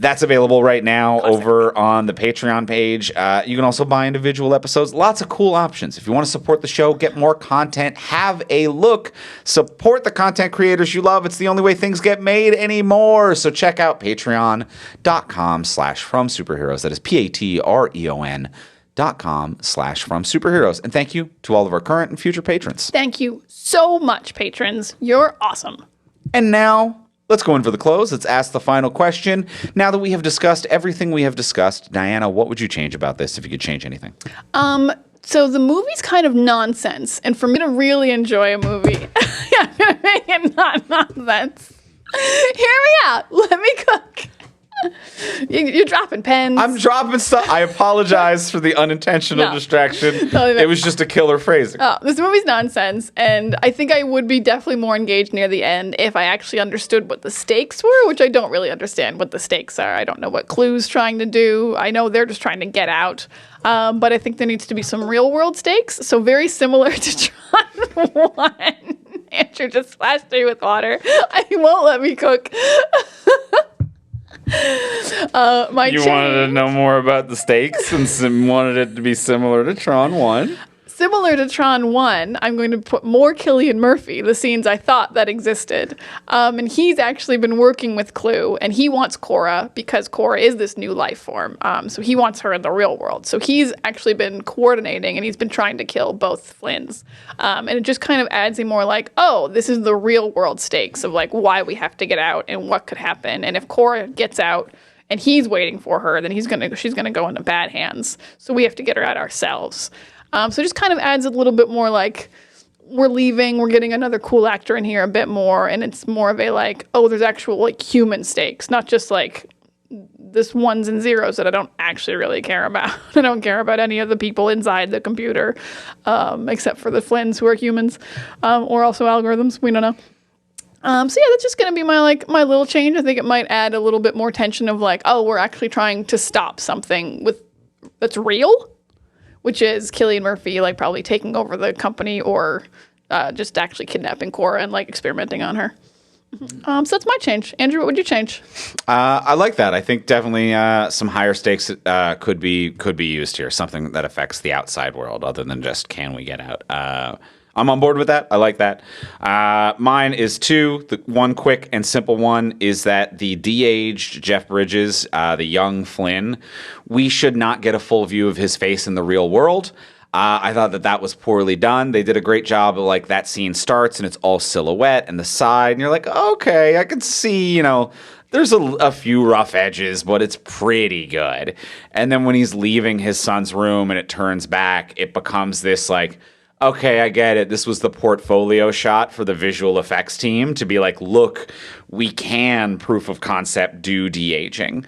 Speaker 1: That's available right now over on the Patreon page. You can also buy individual episodes. Lots of cool options. If you want to support the show, get more content, have a look. Support the content creators you love. It's the only way things get made anymore. So check out patreon.com/FromSuperheroes. That is patreon.com/FromSuperheroes. And thank you to all of our current and future patrons.
Speaker 2: Thank you so much, patrons. You're awesome.
Speaker 1: And now, let's go in for the close. Let's ask the final question. Now that we have discussed everything we have discussed, Diana, what would you change about this if you could change anything?
Speaker 2: So the movie's kind of nonsense, and for me to really enjoy a movie, I'm gonna make it not nonsense. Hear me out. Let me cook. You're dropping pens.
Speaker 1: I'm dropping stuff. I apologize for the unintentional distraction. It was just a killer phrasing.
Speaker 2: Oh, this movie's nonsense, and I think I would be definitely more engaged near the end if I actually understood what the stakes were, which I don't really understand what the stakes are. I don't know what Clue's trying to do. I know they're just trying to get out. But I think there needs to be some real-world stakes, so very similar to Tron 1. Andrew just splashed me with water. He won't let me cook.
Speaker 1: You wanted to know more about the stakes and wanted it to be similar to Tron 1.
Speaker 2: Similar to Tron 1, I'm going to put more Cillian Murphy, the scenes I thought that existed. And he's actually been working with Clue, and he wants Cora because Cora is this new life form. So he wants her in the real world. So he's actually been coordinating, and he's been trying to kill both Flynns. And it just kind of adds a more like, oh, this is the real world stakes of like why we have to get out and what could happen. And if Cora gets out and he's waiting for her, then she's gonna go into bad hands. So we have to get her out ourselves. So it just kind of adds a little bit more like we're leaving, we're getting another cool actor in here a bit more, and it's more of a like, oh, there's actual like human stakes, not just like this ones and zeros that I don't actually really care about. I don't care about any of the people inside the computer, except for the Flynns who are humans, or also algorithms. We don't know. So yeah, that's just gonna be my little change. I think it might add a little bit more tension of like, oh, we're actually trying to stop something that's real, which is Cillian Murphy like probably taking over the company or just actually kidnapping Cora and like experimenting on her. So that's my change. Andrew, what would you change?
Speaker 1: I like that. I think definitely some higher stakes could be used here. Something that affects the outside world other than just can we get out. I'm on board with that. I like that. Mine is 2. The one quick and simple one is that the de-aged Jeff Bridges, the young Flynn, we should not get a full view of his face in the real world. I thought that was poorly done. They did a great job of like that scene starts and it's all silhouette and the side, and you're like, okay, I can see, there's a few rough edges, but it's pretty good. And then when he's leaving his son's room and it turns back, it becomes this like, okay, I get it. This was the portfolio shot for the visual effects team to be like, look, we can proof of concept do de-aging.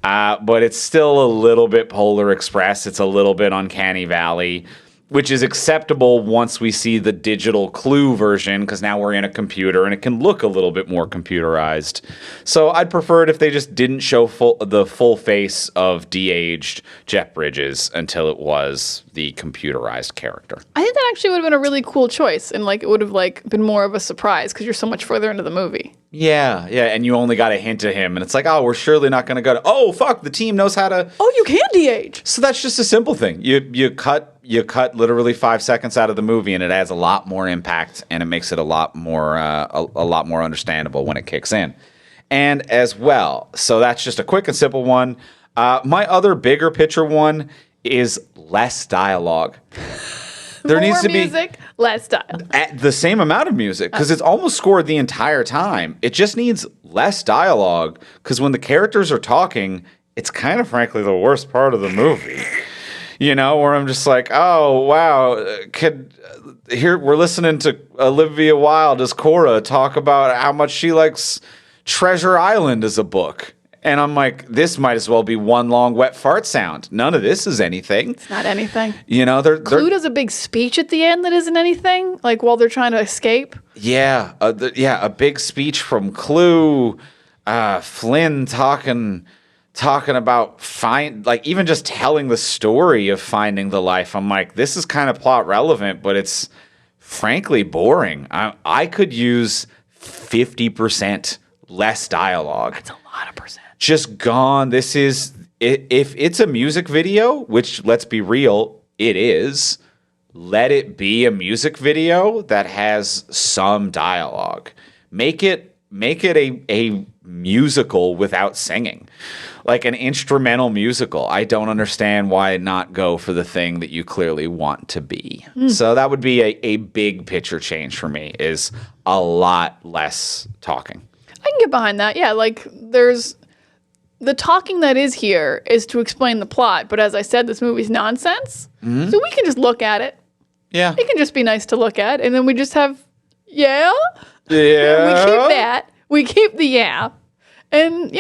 Speaker 1: But it's still a little bit Polar Express. It's a little bit Uncanny Valley, which is acceptable once we see the digital Clue version, because now we're in a computer and it can look a little bit more computerized. So I'd prefer it if they just didn't show the full face of de-aged Jeff Bridges until it was the computerized character.
Speaker 2: I think that actually would have been a really cool choice, and like it would have like been more of a surprise because you're so much further into the movie.
Speaker 1: Yeah, and you only got a hint of him, and it's like, oh, we're surely not going to go to, oh, fuck, the team knows how to...
Speaker 2: Oh, you can de-age!
Speaker 1: So that's just a simple thing. You cut literally 5 seconds out of the movie, and it adds a lot more impact, and it makes it a lot more understandable when it kicks in. And as well, so that's just a quick and simple one. My other bigger picture one is less dialogue. There needs to be
Speaker 2: music, less style.
Speaker 1: The same amount of music, because it's almost scored the entire time. It just needs less dialogue, because when the characters are talking, it's kind of frankly the worst part of the movie. Where I'm just like, oh wow, here we're listening to Olivia Wilde as Cora talk about how much she likes Treasure Island as a book. And I'm like, this might as well be one long wet fart sound. None of this is anything.
Speaker 2: It's not anything.
Speaker 1: Clue
Speaker 2: does a big speech at the end that isn't anything, like while they're trying to escape.
Speaker 1: Yeah, a big speech from Clue. Flynn talking about even just telling the story of finding the life. I'm like, this is kind of plot relevant, but it's frankly boring. I could use 50% less dialogue.
Speaker 2: That's a lot of percent.
Speaker 1: Just gone. This is, if it's a music video, which let's be real, it is, let it be a music video that has some dialogue. Make it a musical without singing, like an instrumental musical. I don't understand why not go for the thing that you clearly want to be. So that would be a big picture change for me, is a lot less talking.
Speaker 2: I can get behind that. Yeah, like there's the talking that is here is to explain the plot, but as I said, this movie's nonsense. Mm-hmm. So we can just look at it.
Speaker 1: Yeah.
Speaker 2: It can just be nice to look at, and then we just have yeah.
Speaker 1: Yeah.
Speaker 2: We keep that. We keep the yeah. And,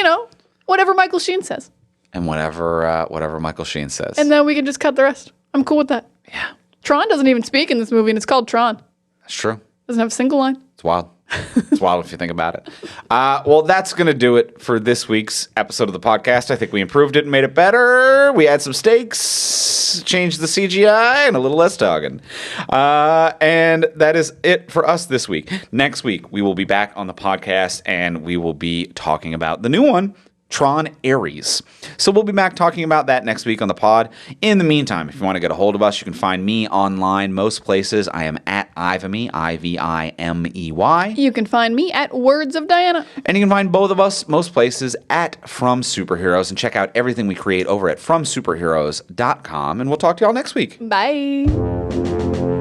Speaker 2: whatever Michael Sheen says.
Speaker 1: And whatever Michael Sheen says.
Speaker 2: And then we can just cut the rest. I'm cool with that.
Speaker 1: Yeah.
Speaker 2: Tron doesn't even speak in this movie, and it's called Tron.
Speaker 1: That's true.
Speaker 2: Doesn't have a single line.
Speaker 1: It's wild. It's wild if you think about it. Well, that's going to do it for this week's episode of the podcast. I think we improved it and made it better. We had some stakes, changed the CGI, and a little less talking. And that is it for us this week. Next week, we will be back on the podcast, and we will be talking about the new one, Tron Ares. So we'll be back talking about that next week on the pod. In the meantime, if you want to get a hold of us, you can find me online most places. I am at Ivimey, Ivimey.
Speaker 2: You can find me at Words of Diana.
Speaker 1: And you can find both of us most places at From Superheroes, and check out everything we create over at FromSuperheroes.com. And we'll talk to y'all next week.
Speaker 2: Bye.